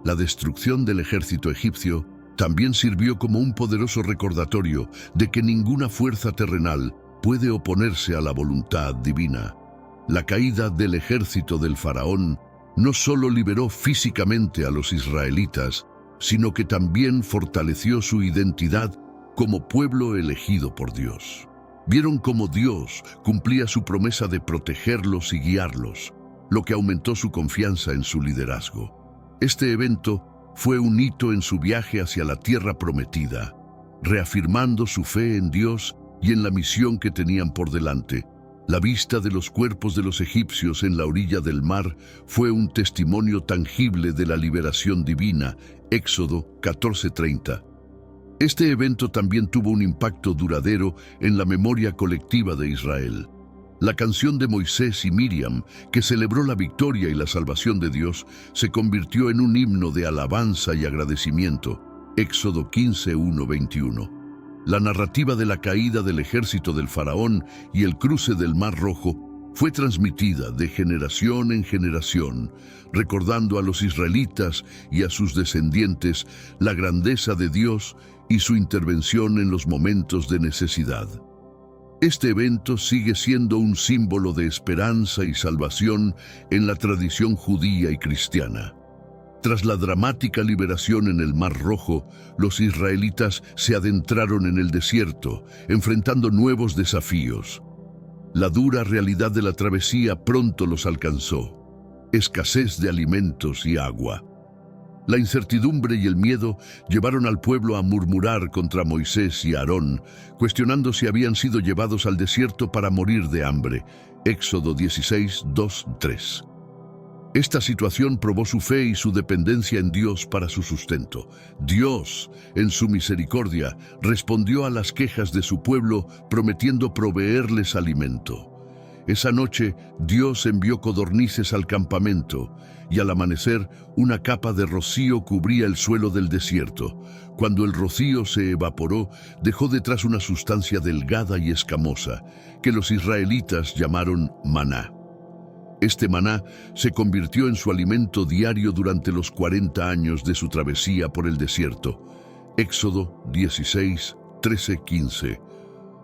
La destrucción del ejército egipcio también sirvió como un poderoso recordatorio de que ninguna fuerza terrenal puede oponerse a la voluntad divina. La caída del ejército del faraón no solo liberó físicamente a los israelitas, sino que también fortaleció su identidad como pueblo elegido por Dios. Vieron cómo Dios cumplía su promesa de protegerlos y guiarlos, lo que aumentó su confianza en su liderazgo. Este evento fue un hito en su viaje hacia la tierra prometida, reafirmando su fe en Dios y en la misión que tenían por delante. La vista de los cuerpos de los egipcios en la orilla del mar fue un testimonio tangible de la liberación divina. Éxodo 14:30. Este evento también tuvo un impacto duradero en la memoria colectiva de Israel. La canción de Moisés y Miriam, que celebró la victoria y la salvación de Dios, se convirtió en un himno de alabanza y agradecimiento. Éxodo 15, 1, 21. La narrativa de la caída del ejército del faraón y el cruce del Mar Rojo Fue transmitida de generación en generación, recordando a los israelitas y a sus descendientes la grandeza de Dios y su intervención en los momentos de necesidad. Este evento sigue siendo un símbolo de esperanza y salvación en la tradición judía y cristiana. Tras la dramática liberación en el Mar Rojo, los israelitas se adentraron en el desierto, enfrentando nuevos desafíos. La dura realidad de la travesía pronto los alcanzó: escasez de alimentos y agua. La incertidumbre y el miedo llevaron al pueblo a murmurar contra Moisés y Aarón, cuestionando si habían sido llevados al desierto para morir de hambre. Éxodo 16, 2, 3. Esta situación probó su fe y su dependencia en Dios para su sustento. Dios, en su misericordia, respondió a las quejas de su pueblo, prometiendo proveerles alimento. Esa noche, Dios envió codornices al campamento, y al amanecer, una capa de rocío cubría el suelo del desierto. Cuando el rocío se evaporó, dejó detrás una sustancia delgada y escamosa, que los israelitas llamaron maná. Este maná se convirtió en su alimento diario durante los 40 años de su travesía por el desierto. Éxodo 16, 13, 15.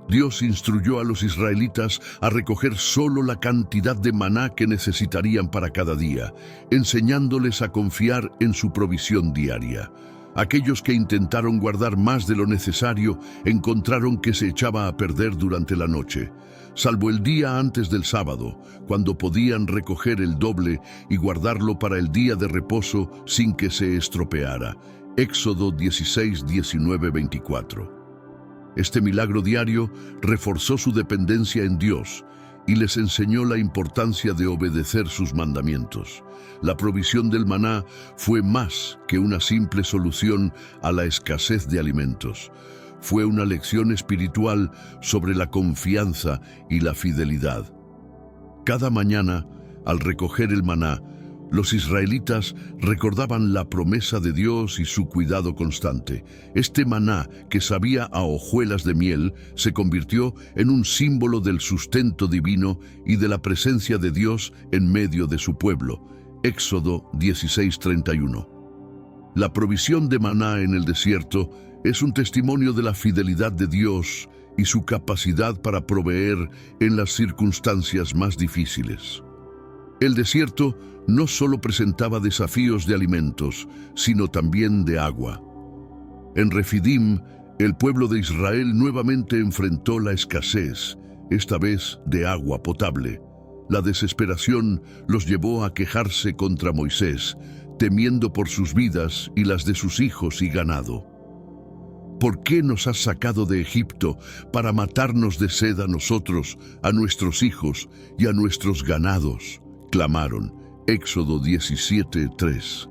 Dios instruyó a los israelitas a recoger solo la cantidad de maná que necesitarían para cada día, enseñándoles a confiar en su provisión diaria. Aquellos que intentaron guardar más de lo necesario encontraron que se echaba a perder durante la noche, salvo el día antes del sábado, cuando podían recoger el doble y guardarlo para el día de reposo sin que se estropeara. Éxodo 16, 19, 24. Este milagro diario reforzó su dependencia en Dios y les enseñó la importancia de obedecer sus mandamientos. La provisión del maná fue más que una simple solución a la escasez de alimentos. Fue una lección espiritual sobre la confianza y la fidelidad. Cada mañana, al recoger el maná, los israelitas recordaban la promesa de Dios y su cuidado constante. Este maná, que sabía a hojuelas de miel, se convirtió en un símbolo del sustento divino y de la presencia de Dios en medio de su pueblo. Éxodo 16:31. La provisión de maná en el desierto es un testimonio de la fidelidad de Dios y su capacidad para proveer en las circunstancias más difíciles. El desierto no solo presentaba desafíos de alimentos, sino también de agua. En Refidim, el pueblo de Israel nuevamente enfrentó la escasez, esta vez de agua potable. La desesperación los llevó a quejarse contra Moisés, temiendo por sus vidas y las de sus hijos y ganado. ¿Por qué nos has sacado de Egipto para matarnos de sed a nosotros, a nuestros hijos y a nuestros ganados?, clamaron. Éxodo 17:3.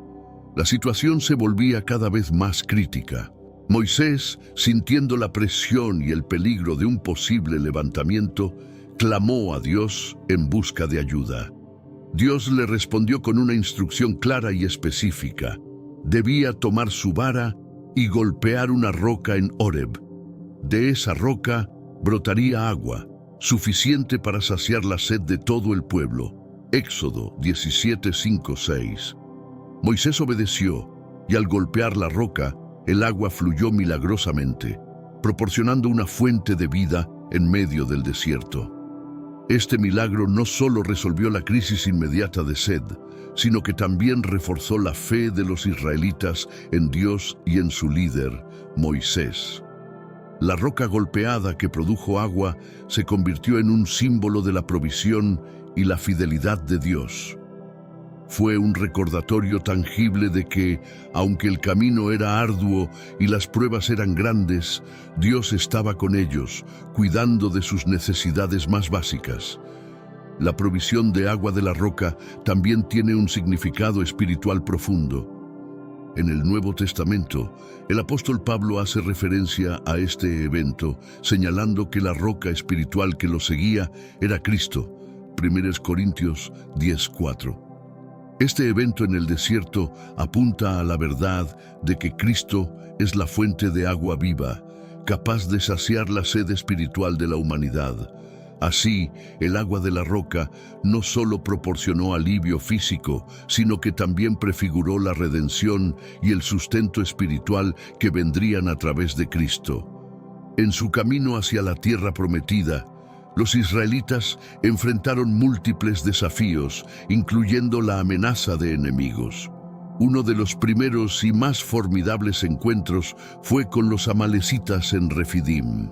La situación se volvía cada vez más crítica. Moisés, sintiendo la presión y el peligro de un posible levantamiento, clamó a Dios en busca de ayuda. Dios le respondió con una instrucción clara y específica. Debía tomar su vara y golpear una roca en Horeb. De esa roca brotaría agua, suficiente para saciar la sed de todo el pueblo. Éxodo 17:5-6. Moisés obedeció, y al golpear la roca, el agua fluyó milagrosamente, proporcionando una fuente de vida en medio del desierto. Este milagro no solo resolvió la crisis inmediata de sed, sino que también reforzó la fe de los israelitas en Dios y en su líder, Moisés. La roca golpeada que produjo agua se convirtió en un símbolo de la provisión y la fidelidad de Dios. Fue un recordatorio tangible de que, aunque el camino era arduo y las pruebas eran grandes, Dios estaba con ellos, cuidando de sus necesidades más básicas. La provisión de agua de la roca también tiene un significado espiritual profundo. En el Nuevo Testamento, el apóstol Pablo hace referencia a este evento, señalando que la roca espiritual que lo seguía era Cristo. 1 Corintios 10:4. Este evento en el desierto apunta a la verdad de que Cristo es la fuente de agua viva, capaz de saciar la sed espiritual de la humanidad. Así, el agua de la roca no solo proporcionó alivio físico, sino que también prefiguró la redención y el sustento espiritual que vendrían a través de Cristo. En su camino hacia la tierra prometida, los israelitas enfrentaron múltiples desafíos, incluyendo la amenaza de enemigos. Uno de los primeros y más formidables encuentros fue con los amalecitas en Refidim.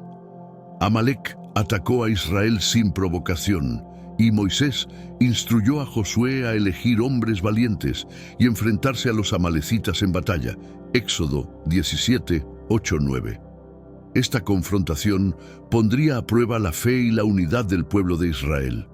Amalec atacó a Israel sin provocación, y Moisés instruyó a Josué a elegir hombres valientes y enfrentarse a los amalecitas en batalla. Éxodo 17, 8, 9. Esta confrontación pondría a prueba la fe y la unidad del pueblo de Israel.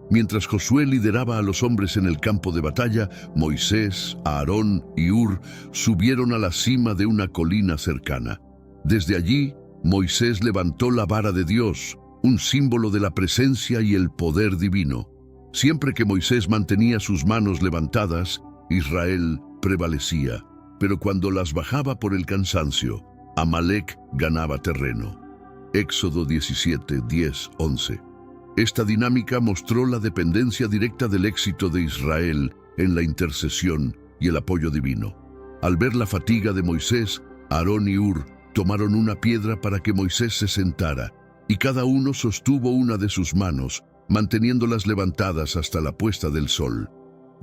Mientras Josué lideraba a los hombres en el campo de batalla, Moisés, Aarón y Hur subieron a la cima de una colina cercana. Desde allí, Moisés levantó la vara de Dios, un símbolo de la presencia y el poder divino. Siempre que Moisés mantenía sus manos levantadas, Israel prevalecía, pero cuando las bajaba por el cansancio, Amalec ganaba terreno. Éxodo 17, 10, 11. Esta dinámica mostró la dependencia directa del éxito de Israel en la intercesión y el apoyo divino. Al ver la fatiga de Moisés, Aarón y Hur tomaron una piedra para que Moisés se sentara, y cada uno sostuvo una de sus manos, manteniéndolas levantadas hasta la puesta del sol.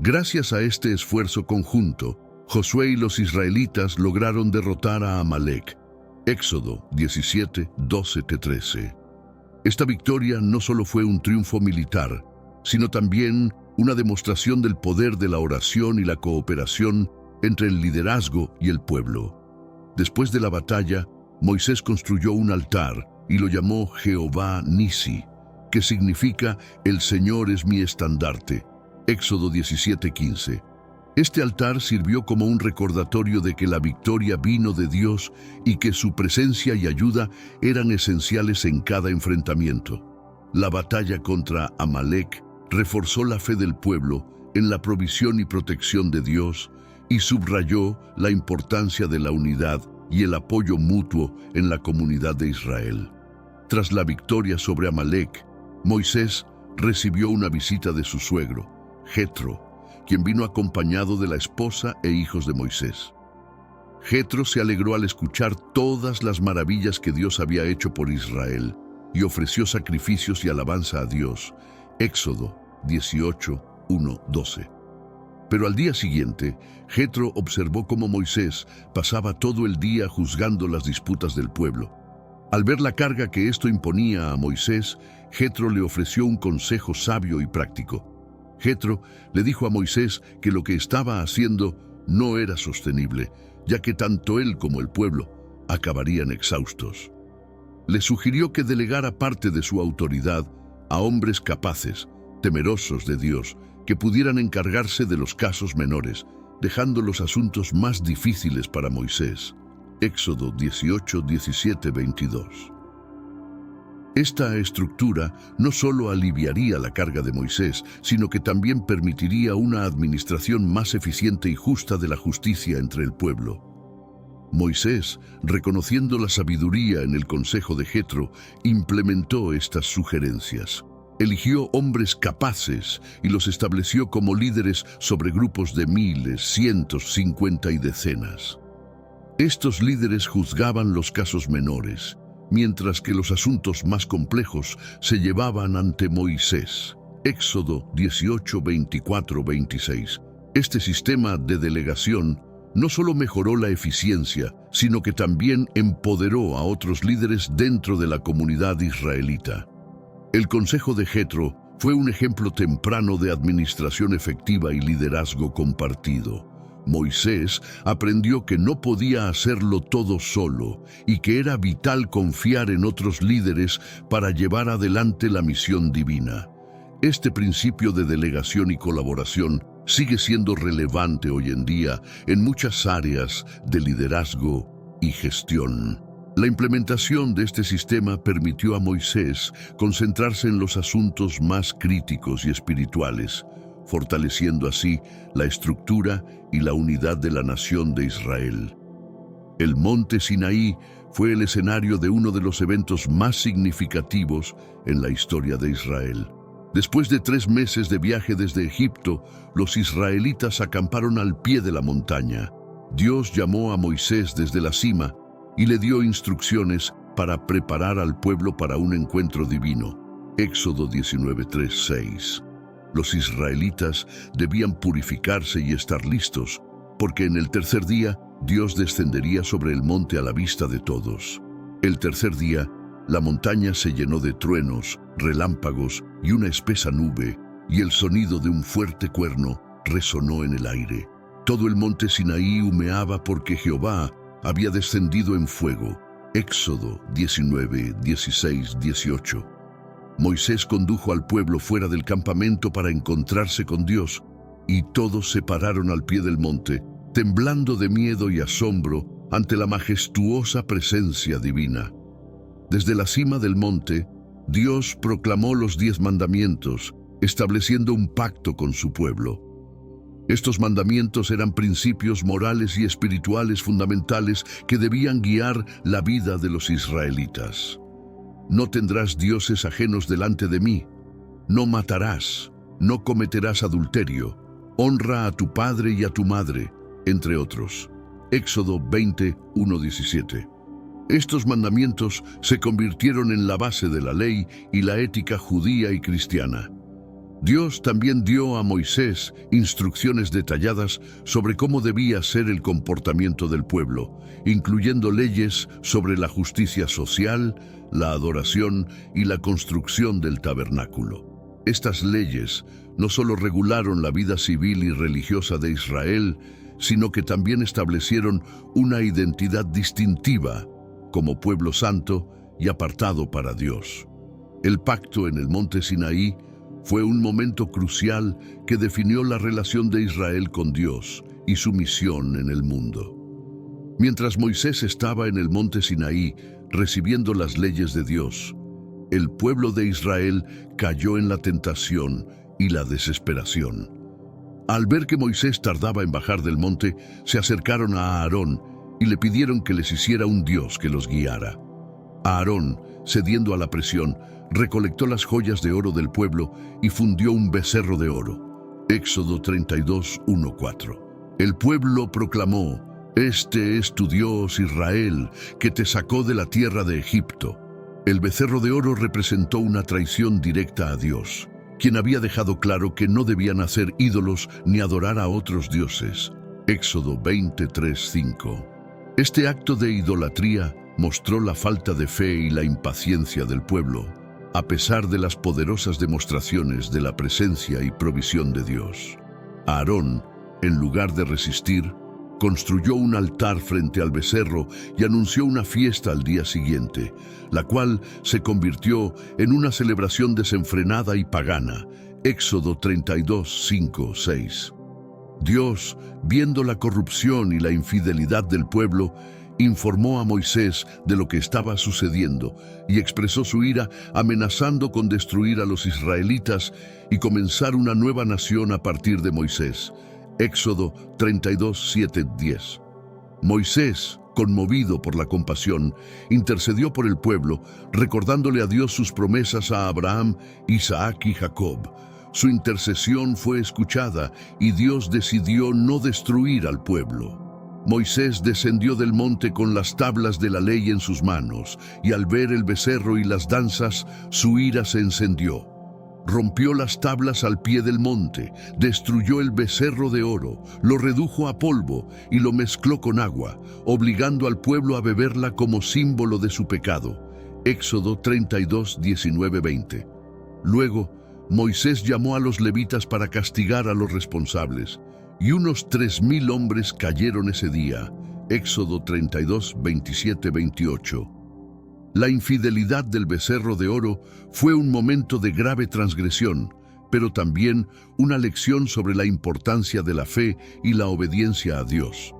Gracias a este esfuerzo conjunto, Josué y los israelitas lograron derrotar a Amalec. Éxodo 17, 12-13. Esta victoria no solo fue un triunfo militar, sino también una demostración del poder de la oración y la cooperación entre el liderazgo y el pueblo. Después de la batalla, Moisés construyó un altar y lo llamó Jehová Nisi, que significa «El Señor es mi estandarte». Éxodo 17:15. Este altar sirvió como un recordatorio de que la victoria vino de Dios y que su presencia y ayuda eran esenciales en cada enfrentamiento. La batalla contra Amalec reforzó la fe del pueblo en la provisión y protección de Dios y subrayó la importancia de la unidad y el apoyo mutuo en la comunidad de Israel. Tras la victoria sobre Amalec, Moisés recibió una visita de su suegro, Jetro, quien vino acompañado de la esposa e hijos de Moisés. Jetro se alegró al escuchar todas las maravillas que Dios había hecho por Israel y ofreció sacrificios y alabanza a Dios. Éxodo 18, 1, 12. Pero al día siguiente, Jetro observó cómo Moisés pasaba todo el día juzgando las disputas del pueblo. Al ver la carga que esto imponía a Moisés, Jetro le ofreció un consejo sabio y práctico. Jetro le dijo a Moisés que lo que estaba haciendo no era sostenible, ya que tanto él como el pueblo acabarían exhaustos. Le sugirió que delegara parte de su autoridad a hombres capaces, temerosos de Dios, que pudieran encargarse de los casos menores, dejando los asuntos más difíciles para Moisés. Éxodo 18, 17, 22. Esta estructura no solo aliviaría la carga de Moisés, sino que también permitiría una administración más eficiente y justa de la justicia entre el pueblo. Moisés, reconociendo la sabiduría en el consejo de Jetro, implementó estas sugerencias. Eligió hombres capaces y los estableció como líderes sobre grupos de miles, cientos, 50 y decenas. Estos líderes juzgaban los casos menores, mientras que los asuntos más complejos se llevaban ante Moisés. Éxodo 18, 24, 26. Este sistema de delegación no solo mejoró la eficiencia, sino que también empoderó a otros líderes dentro de la comunidad israelita. El consejo de Jetro fue un ejemplo temprano de administración efectiva y liderazgo compartido. Moisés aprendió que no podía hacerlo todo solo y que era vital confiar en otros líderes para llevar adelante la misión divina. Este principio de delegación y colaboración sigue siendo relevante hoy en día en muchas áreas de liderazgo y gestión. La implementación de este sistema permitió a Moisés concentrarse en los asuntos más críticos y espirituales, fortaleciendo así la estructura y la unidad de la nación de Israel. El monte Sinaí fue el escenario de uno de los eventos más significativos en la historia de Israel. Después de 3 meses de viaje desde Egipto, los israelitas acamparon al pie de la montaña. Dios llamó a Moisés desde la cima y le dio instrucciones para preparar al pueblo para un encuentro divino. Éxodo 19:3-6. Los israelitas debían purificarse y estar listos, porque en el tercer día Dios descendería sobre el monte a la vista de todos. El tercer día, la montaña se llenó de truenos, relámpagos y una espesa nube, y el sonido de un fuerte cuerno resonó en el aire. Todo el monte Sinaí humeaba porque Jehová había descendido en fuego. Éxodo 19:16-18. Moisés condujo al pueblo fuera del campamento para encontrarse con Dios, y todos se pararon al pie del monte, temblando de miedo y asombro ante la majestuosa presencia divina. Desde la cima del monte, Dios proclamó los 10 mandamientos, estableciendo un pacto con su pueblo. Estos mandamientos eran principios morales y espirituales fundamentales que debían guiar la vida de los israelitas. No tendrás dioses ajenos delante de mí. No matarás. No cometerás adulterio. Honra a tu padre y a tu madre, entre otros. Éxodo 20:1-17. Estos mandamientos se convirtieron en la base de la ley y la ética judía y cristiana. Dios también dio a Moisés instrucciones detalladas sobre cómo debía ser el comportamiento del pueblo, incluyendo leyes sobre la justicia social, la adoración y la construcción del tabernáculo. Estas leyes no solo regularon la vida civil y religiosa de Israel, sino que también establecieron una identidad distintiva como pueblo santo y apartado para Dios. El pacto en el monte Sinaí fue un momento crucial que definió la relación de Israel con Dios y su misión en el mundo. Mientras Moisés estaba en el monte Sinaí recibiendo las leyes de Dios, el pueblo de Israel cayó en la tentación y la desesperación. Al ver que Moisés tardaba en bajar del monte, se acercaron a Aarón y le pidieron que les hiciera un Dios que los guiara. Aarón, cediendo a la presión, recolectó las joyas de oro del pueblo y fundió un becerro de oro. Éxodo 32:1-4. El pueblo proclamó: «Este es tu Dios, Israel, que te sacó de la tierra de Egipto». El becerro de oro representó una traición directa a Dios, quien había dejado claro que no debían hacer ídolos ni adorar a otros dioses. Éxodo 23:5. Este acto de idolatría mostró la falta de fe y la impaciencia del pueblo, a pesar de las poderosas demostraciones de la presencia y provisión de Dios. Aarón, en lugar de resistir, construyó un altar frente al becerro y anunció una fiesta al día siguiente, la cual se convirtió en una celebración desenfrenada y pagana. Éxodo 32:5-6. Dios, viendo la corrupción y la infidelidad del pueblo, informó a Moisés de lo que estaba sucediendo y expresó su ira amenazando con destruir a los israelitas y comenzar una nueva nación a partir de Moisés. Éxodo 32:7-10. Moisés, conmovido por la compasión, intercedió por el pueblo, recordándole a Dios sus promesas a Abraham, Isaac y Jacob. Su intercesión fue escuchada y Dios decidió no destruir al pueblo. Moisés descendió del monte con las tablas de la ley en sus manos, y al ver el becerro y las danzas, su ira se encendió. Rompió las tablas al pie del monte, destruyó el becerro de oro, lo redujo a polvo y lo mezcló con agua, obligando al pueblo a beberla como símbolo de su pecado. Éxodo 32:19-20. Luego, Moisés llamó a los levitas para castigar a los responsables, y unos 3,000 hombres cayeron ese día. Éxodo 32:27-28. La infidelidad del becerro de oro fue un momento de grave transgresión, pero también una lección sobre la importancia de la fe y la obediencia a Dios.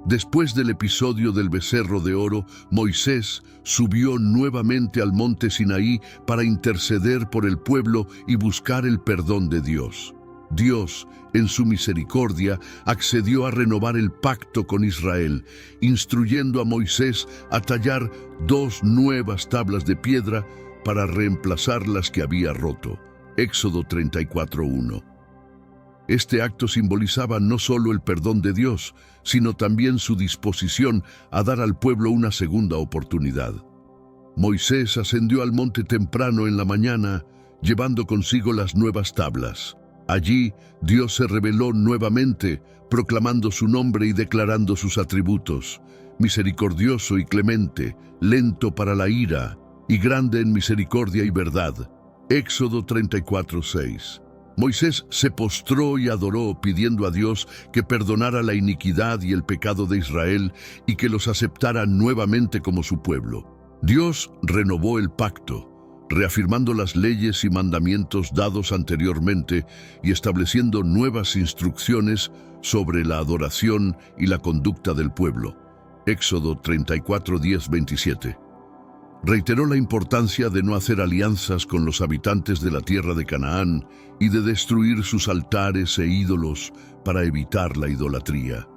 Después del episodio del becerro de oro, Moisés subió nuevamente al monte Sinaí para interceder por el pueblo y buscar el perdón de Dios. Dios, en su misericordia, accedió a renovar el pacto con Israel, instruyendo a Moisés a tallar 2 nuevas tablas de piedra para reemplazar las que había roto. Éxodo 34:1. Este acto simbolizaba no solo el perdón de Dios, sino también su disposición a dar al pueblo una segunda oportunidad. Moisés ascendió al monte temprano en la mañana, llevando consigo las nuevas tablas. Allí, Dios se reveló nuevamente, proclamando su nombre y declarando sus atributos: misericordioso y clemente, lento para la ira, y grande en misericordia y verdad. Éxodo 34:6. Moisés se postró y adoró, pidiendo a Dios que perdonara la iniquidad y el pecado de Israel y que los aceptara nuevamente como su pueblo. Dios renovó el pacto, reafirmando las leyes y mandamientos dados anteriormente y estableciendo nuevas instrucciones sobre la adoración y la conducta del pueblo. Éxodo 34:10-27. Reiteró la importancia de no hacer alianzas con los habitantes de la tierra de Canaán y de destruir sus altares e ídolos para evitar la idolatría.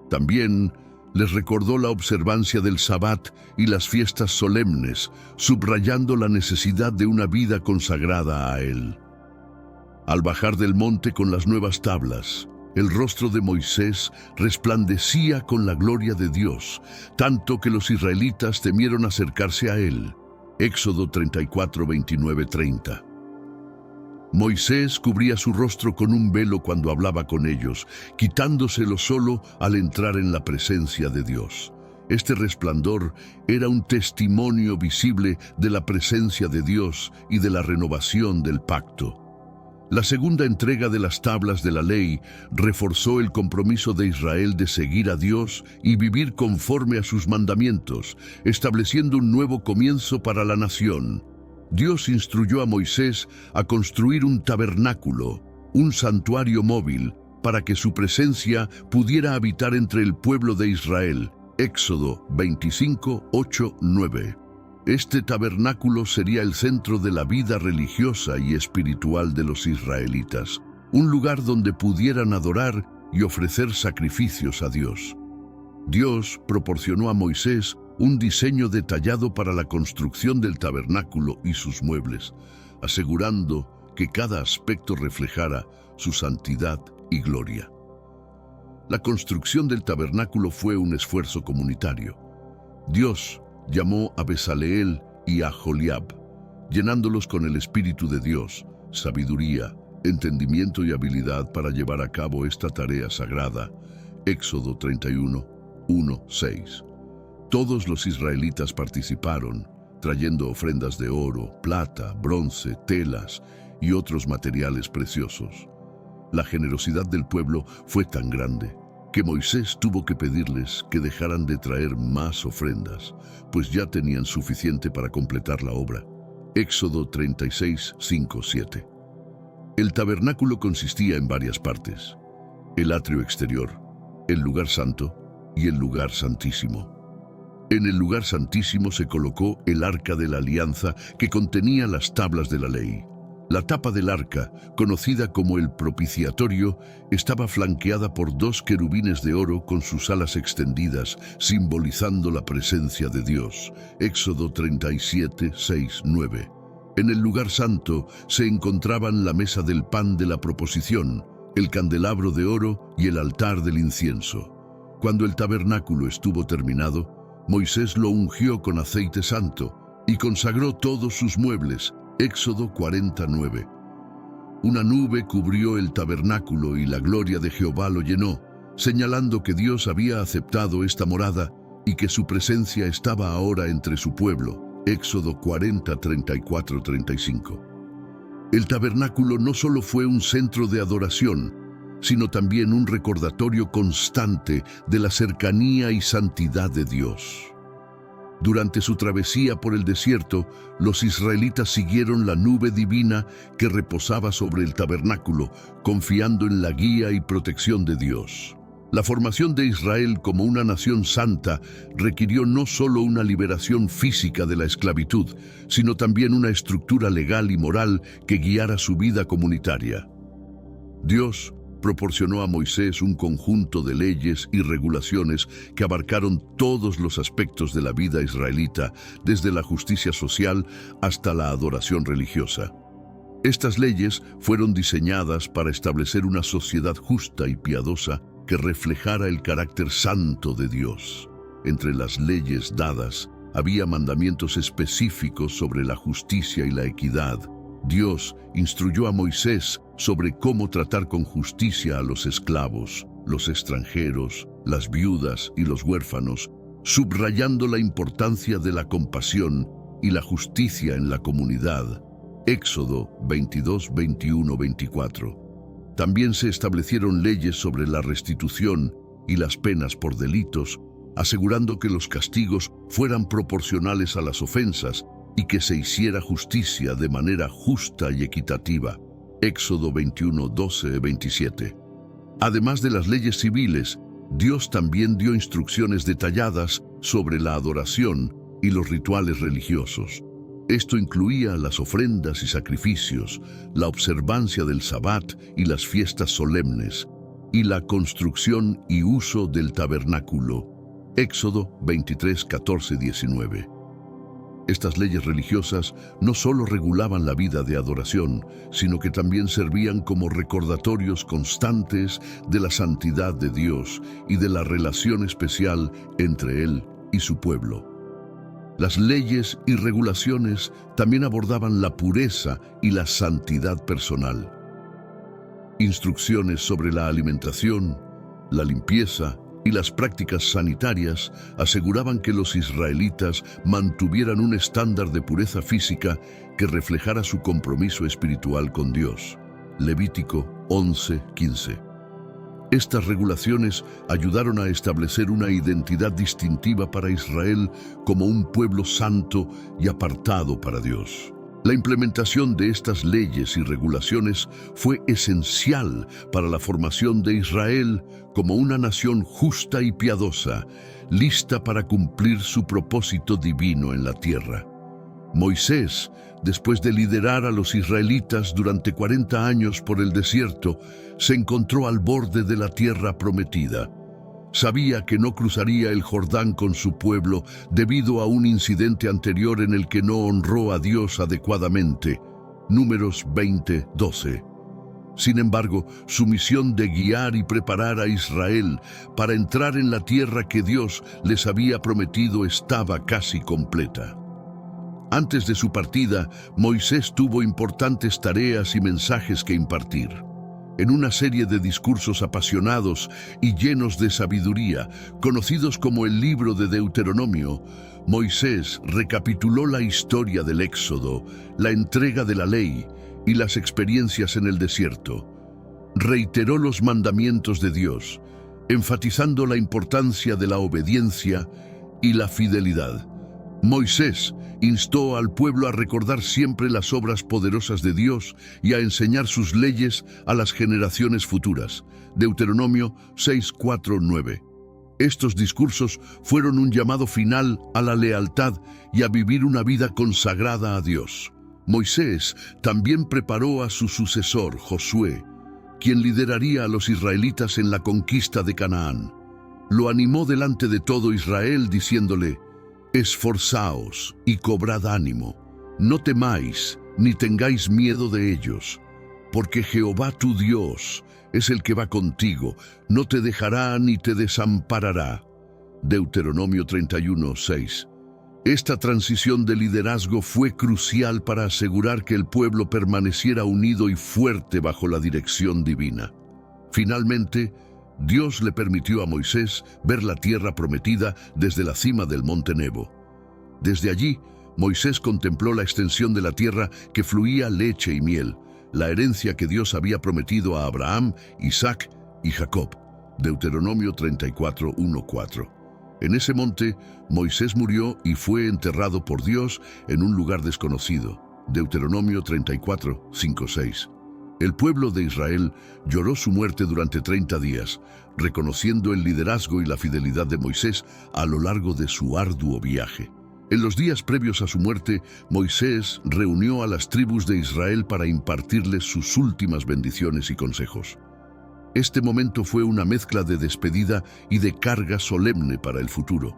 También les recordó la observancia del Sabbat y las fiestas solemnes, subrayando la necesidad de una vida consagrada a Él. Al bajar del monte con las nuevas tablas, el rostro de Moisés resplandecía con la gloria de Dios, tanto que los israelitas temieron acercarse a él. Éxodo 34:29-30. Moisés cubría su rostro con un velo cuando hablaba con ellos, quitándoselo solo al entrar en la presencia de Dios. Este resplandor era un testimonio visible de la presencia de Dios y de la renovación del pacto. La segunda entrega de las tablas de la ley reforzó el compromiso de Israel de seguir a Dios y vivir conforme a sus mandamientos, estableciendo un nuevo comienzo para la nación. Dios instruyó a Moisés a construir un tabernáculo, un santuario móvil, para que su presencia pudiera habitar entre el pueblo de Israel. Éxodo 25:8-9. Este tabernáculo sería el centro de la vida religiosa y espiritual de los israelitas, un lugar donde pudieran adorar y ofrecer sacrificios a Dios. Dios proporcionó a Moisés un diseño detallado para la construcción del tabernáculo y sus muebles, asegurando que cada aspecto reflejara su santidad y gloria. La construcción del tabernáculo fue un esfuerzo comunitario. Dios llamó a Bezaleel y a Joliab, llenándolos con el Espíritu de Dios, sabiduría, entendimiento y habilidad para llevar a cabo esta tarea sagrada. Éxodo 31:1-6. Todos los israelitas participaron, trayendo ofrendas de oro, plata, bronce, telas y otros materiales preciosos. La generosidad del pueblo fue tan grande que Moisés tuvo que pedirles que dejaran de traer más ofrendas, pues ya tenían suficiente para completar la obra. Éxodo 36:5-7. El tabernáculo consistía en varias partes: el atrio exterior, el lugar santo y el lugar santísimo. En el lugar santísimo se colocó el arca de la alianza que contenía las tablas de la ley. La tapa del arca, conocida como el propiciatorio, estaba flanqueada por 2 querubines de oro con sus alas extendidas, simbolizando la presencia de Dios. Éxodo 37:6-9. En el lugar santo se encontraban la mesa del pan de la proposición, el candelabro de oro y el altar del incienso. Cuando el tabernáculo estuvo terminado, Moisés lo ungió con aceite santo y consagró todos sus muebles. Éxodo 49. Una nube cubrió el tabernáculo y la gloria de Jehová lo llenó, señalando que Dios había aceptado esta morada y que su presencia estaba ahora entre su pueblo. Éxodo 40:34-35. El tabernáculo no solo fue un centro de adoración, sino también un recordatorio constante de la cercanía y santidad de Dios. Durante su travesía por el desierto, los israelitas siguieron la nube divina que reposaba sobre el tabernáculo, confiando en la guía y protección de Dios. La formación de Israel como una nación santa requirió no solo una liberación física de la esclavitud, sino también una estructura legal y moral que guiara su vida comunitaria. Dios proporcionó a Moisés un conjunto de leyes y regulaciones que abarcaron todos los aspectos de la vida israelita, desde la justicia social hasta la adoración religiosa. Estas leyes fueron diseñadas para establecer una sociedad justa y piadosa que reflejara el carácter santo de Dios. Entre las leyes dadas, había mandamientos específicos sobre la justicia y la equidad. Dios instruyó a Moisés sobre cómo tratar con justicia a los esclavos, los extranjeros, las viudas y los huérfanos, subrayando la importancia de la compasión y la justicia en la comunidad. Éxodo 22, 21, 24. También se establecieron leyes sobre la restitución y las penas por delitos, asegurando que los castigos fueran proporcionales a las ofensas y que se hiciera justicia de manera justa y equitativa. Éxodo 21, 12, 27. Además de las leyes civiles, Dios también dio instrucciones detalladas sobre la adoración y los rituales religiosos. Esto incluía las ofrendas y sacrificios, la observancia del Sabbat y las fiestas solemnes, y la construcción y uso del tabernáculo. Éxodo 23, 14, 19. Estas leyes religiosas no solo regulaban la vida de adoración, sino que también servían como recordatorios constantes de la santidad de Dios y de la relación especial entre Él y su pueblo. Las leyes y regulaciones también abordaban la pureza y la santidad personal. Instrucciones sobre la alimentación, la limpieza y las prácticas sanitarias aseguraban que los israelitas mantuvieran un estándar de pureza física que reflejara su compromiso espiritual con Dios. Levítico 11:15. Estas regulaciones ayudaron a establecer una identidad distintiva para Israel como un pueblo santo y apartado para Dios. La implementación de estas leyes y regulaciones fue esencial para la formación de Israel como una nación justa y piadosa, lista para cumplir su propósito divino en la tierra. Moisés, después de liderar a los israelitas durante 40 años por el desierto, se encontró al borde de la tierra prometida. Sabía que no cruzaría el Jordán con su pueblo debido a un incidente anterior en el que no honró a Dios adecuadamente. Números 20:12. Sin embargo, su misión de guiar y preparar a Israel para entrar en la tierra que Dios les había prometido estaba casi completa. Antes de su partida, Moisés tuvo importantes tareas y mensajes que impartir. En una serie de discursos apasionados y llenos de sabiduría, conocidos como el libro de Deuteronomio, Moisés recapituló la historia del Éxodo, la entrega de la ley y las experiencias en el desierto. Reiteró los mandamientos de Dios, enfatizando la importancia de la obediencia y la fidelidad. Moisés instó al pueblo a recordar siempre las obras poderosas de Dios y a enseñar sus leyes a las generaciones futuras. Deuteronomio 6:4-9. Estos discursos fueron un llamado final a la lealtad y a vivir una vida consagrada a Dios. Moisés también preparó a su sucesor, Josué, quien lideraría a los israelitas en la conquista de Canaán. Lo animó delante de todo Israel diciéndole: «Esforzaos y cobrad ánimo, no temáis ni tengáis miedo de ellos, porque Jehová tu Dios es el que va contigo, no te dejará ni te desamparará». Deuteronomio 31:6. Esta transición de liderazgo fue crucial para asegurar que el pueblo permaneciera unido y fuerte bajo la dirección divina. Finalmente, Dios le permitió a Moisés ver la tierra prometida desde la cima del monte Nebo. Desde allí, Moisés contempló la extensión de la tierra que fluía leche y miel, la herencia que Dios había prometido a Abraham, Isaac y Jacob. Deuteronomio 34:1-4. En ese monte, Moisés murió y fue enterrado por Dios en un lugar desconocido. Deuteronomio 34:5-6. El pueblo de Israel lloró su muerte durante 30 días, reconociendo el liderazgo y la fidelidad de Moisés a lo largo de su arduo viaje. En los días previos a su muerte, Moisés reunió a las tribus de Israel para impartirles sus últimas bendiciones y consejos. Este momento fue una mezcla de despedida y de carga solemne para el futuro.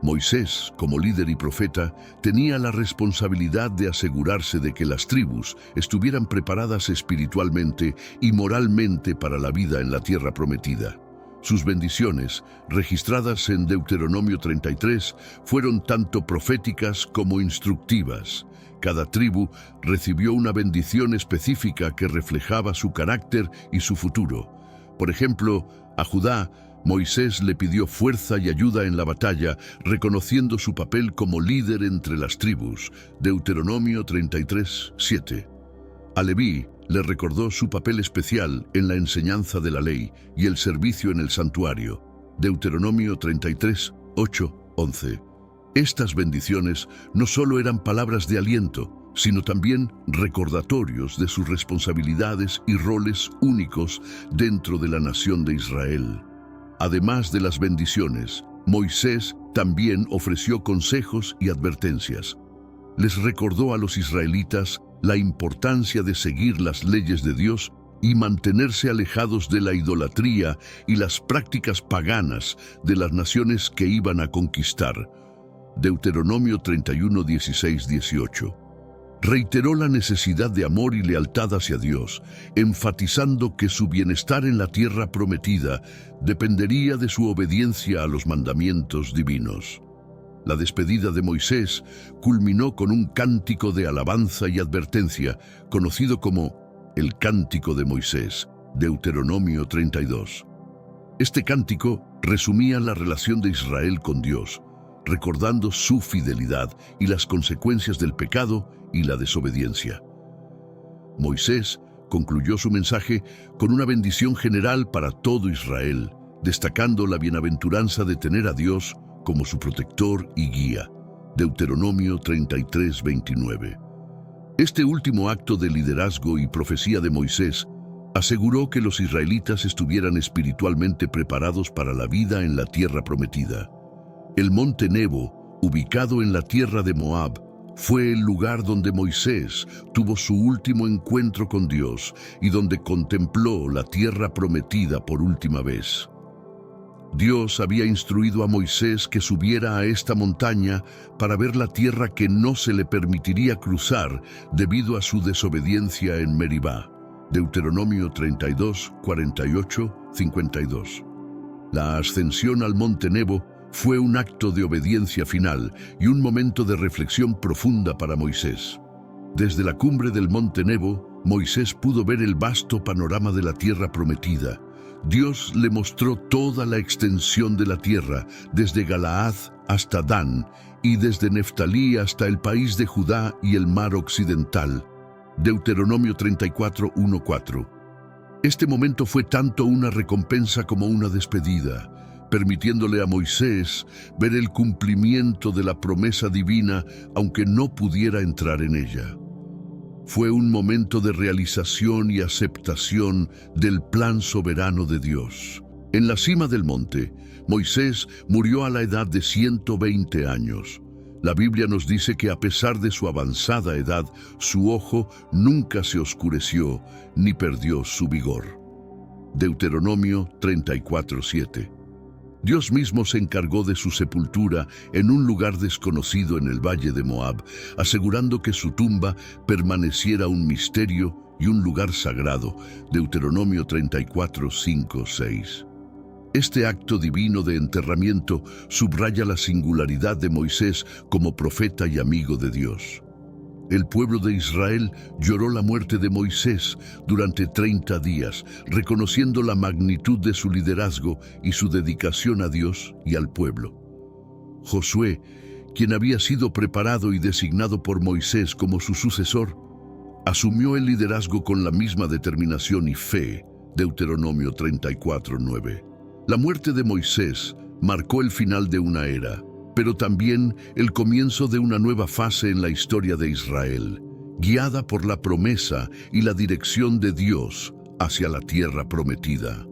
Moisés, como líder y profeta, tenía la responsabilidad de asegurarse de que las tribus estuvieran preparadas espiritualmente y moralmente para la vida en la tierra prometida. Sus bendiciones, registradas en Deuteronomio 33, fueron tanto proféticas como instructivas. Cada tribu recibió una bendición específica que reflejaba su carácter y su futuro. Por ejemplo, a Judá, Moisés le pidió fuerza y ayuda en la batalla, reconociendo su papel como líder entre las tribus. Deuteronomio 33, 7. A Leví le recordó su papel especial en la enseñanza de la ley y el servicio en el santuario. Deuteronomio 33, 8, 11. Estas bendiciones no solo eran palabras de aliento, sino también recordatorios de sus responsabilidades y roles únicos dentro de la nación de Israel. Además de las bendiciones, Moisés también ofreció consejos y advertencias. Les recordó a los israelitas la importancia de seguir las leyes de Dios y mantenerse alejados de la idolatría y las prácticas paganas de las naciones que iban a conquistar. Deuteronomio 31, 16, 18. Reiteró la necesidad de amor y lealtad hacia Dios, enfatizando que su bienestar en la tierra prometida dependería de su obediencia a los mandamientos divinos. La despedida de Moisés culminó con un cántico de alabanza y advertencia, conocido como el Cántico de Moisés, Deuteronomio 32. Este cántico resumía la relación de Israel con Dios, recordando su fidelidad y las consecuencias del pecado y la desobediencia. Moisés concluyó su mensaje con una bendición general para todo Israel, destacando la bienaventuranza de tener a Dios como su protector y guía. Deuteronomio 33, 29. Este último acto de liderazgo y profecía de Moisés aseguró que los israelitas estuvieran espiritualmente preparados para la vida en la tierra prometida. El monte Nebo, ubicado en la tierra de Moab, fue el lugar donde Moisés tuvo su último encuentro con Dios y donde contempló la tierra prometida por última vez. Dios había instruido a Moisés que subiera a esta montaña para ver la tierra que no se le permitiría cruzar debido a su desobediencia en Meribá. Deuteronomio 32, 48, 52. La ascensión al monte Nebo fue un acto de obediencia final y un momento de reflexión profunda para Moisés. Desde la cumbre del monte Nebo, Moisés pudo ver el vasto panorama de la tierra prometida. Dios le mostró toda la extensión de la tierra, desde Galaad hasta Dan, y desde Neftalí hasta el país de Judá y el mar occidental. Deuteronomio 34, 1, 4. Este momento fue tanto una recompensa como una despedida, permitiéndole a Moisés ver el cumplimiento de la promesa divina, aunque no pudiera entrar en ella. Fue un momento de realización y aceptación del plan soberano de Dios. En la cima del monte, Moisés murió a la edad de 120 años. La Biblia nos dice que a pesar de su avanzada edad, su ojo nunca se oscureció ni perdió su vigor. Deuteronomio 34, 7. Dios mismo se encargó de su sepultura en un lugar desconocido en el valle de Moab, asegurando que su tumba permaneciera un misterio y un lugar sagrado. Deuteronomio 34, 5, 6. Este acto divino de enterramiento subraya la singularidad de Moisés como profeta y amigo de Dios. El pueblo de Israel lloró la muerte de Moisés durante 30 días, reconociendo la magnitud de su liderazgo y su dedicación a Dios y al pueblo. Josué, quien había sido preparado y designado por Moisés como su sucesor, asumió el liderazgo con la misma determinación y fe. Deuteronomio 34, 9. La muerte de Moisés marcó el final de una era, pero también el comienzo de una nueva fase en la historia de Israel, guiada por la promesa y la dirección de Dios hacia la tierra prometida.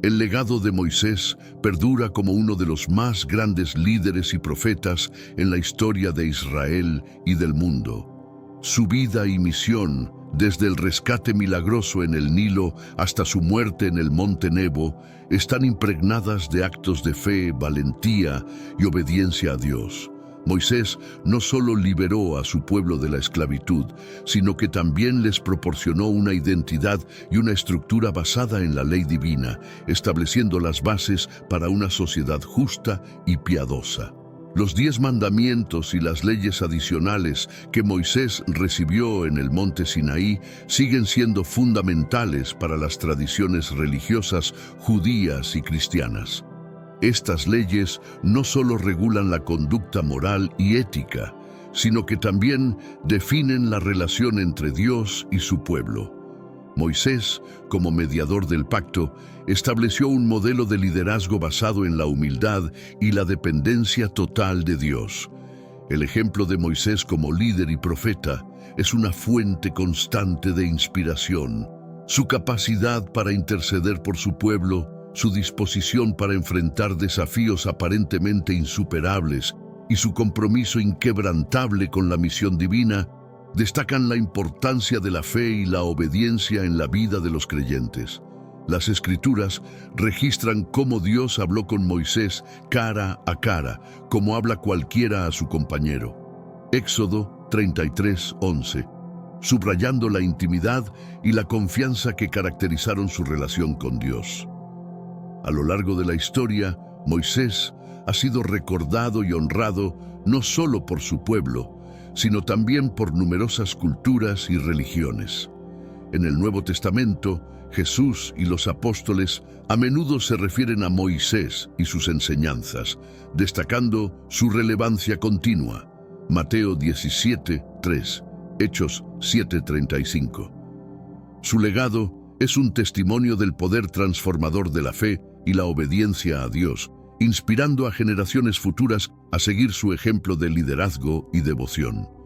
El legado de Moisés perdura como uno de los más grandes líderes y profetas en la historia de Israel y del mundo. Su vida y misión, desde el rescate milagroso en el Nilo hasta su muerte en el Monte Nebo, están impregnadas de actos de fe, valentía y obediencia a Dios. Moisés no solo liberó a su pueblo de la esclavitud, sino que también les proporcionó una identidad y una estructura basada en la ley divina, estableciendo las bases para una sociedad justa y piadosa. Los 10 mandamientos y las leyes adicionales que Moisés recibió en el monte Sinaí siguen siendo fundamentales para las tradiciones religiosas judías y cristianas. Estas leyes no solo regulan la conducta moral y ética, sino que también definen la relación entre Dios y su pueblo. Moisés, como mediador del pacto, estableció un modelo de liderazgo basado en la humildad y la dependencia total de Dios. El ejemplo de Moisés como líder y profeta es una fuente constante de inspiración. Su capacidad para interceder por su pueblo, su disposición para enfrentar desafíos aparentemente insuperables y su compromiso inquebrantable con la misión divina destacan la importancia de la fe y la obediencia en la vida de los creyentes. Las Escrituras registran cómo Dios habló con Moisés cara a cara, como habla cualquiera a su compañero. Éxodo 33:11, subrayando la intimidad y la confianza que caracterizaron su relación con Dios. A lo largo de la historia, Moisés ha sido recordado y honrado no solo por su pueblo, sino también por numerosas culturas y religiones. En el Nuevo Testamento, Jesús y los apóstoles a menudo se refieren a Moisés y sus enseñanzas, destacando su relevancia continua. Mateo 17:3, Hechos 7:35. Su legado es un testimonio del poder transformador de la fe y la obediencia a Dios, inspirando a generaciones futuras a seguir su ejemplo de liderazgo y devoción.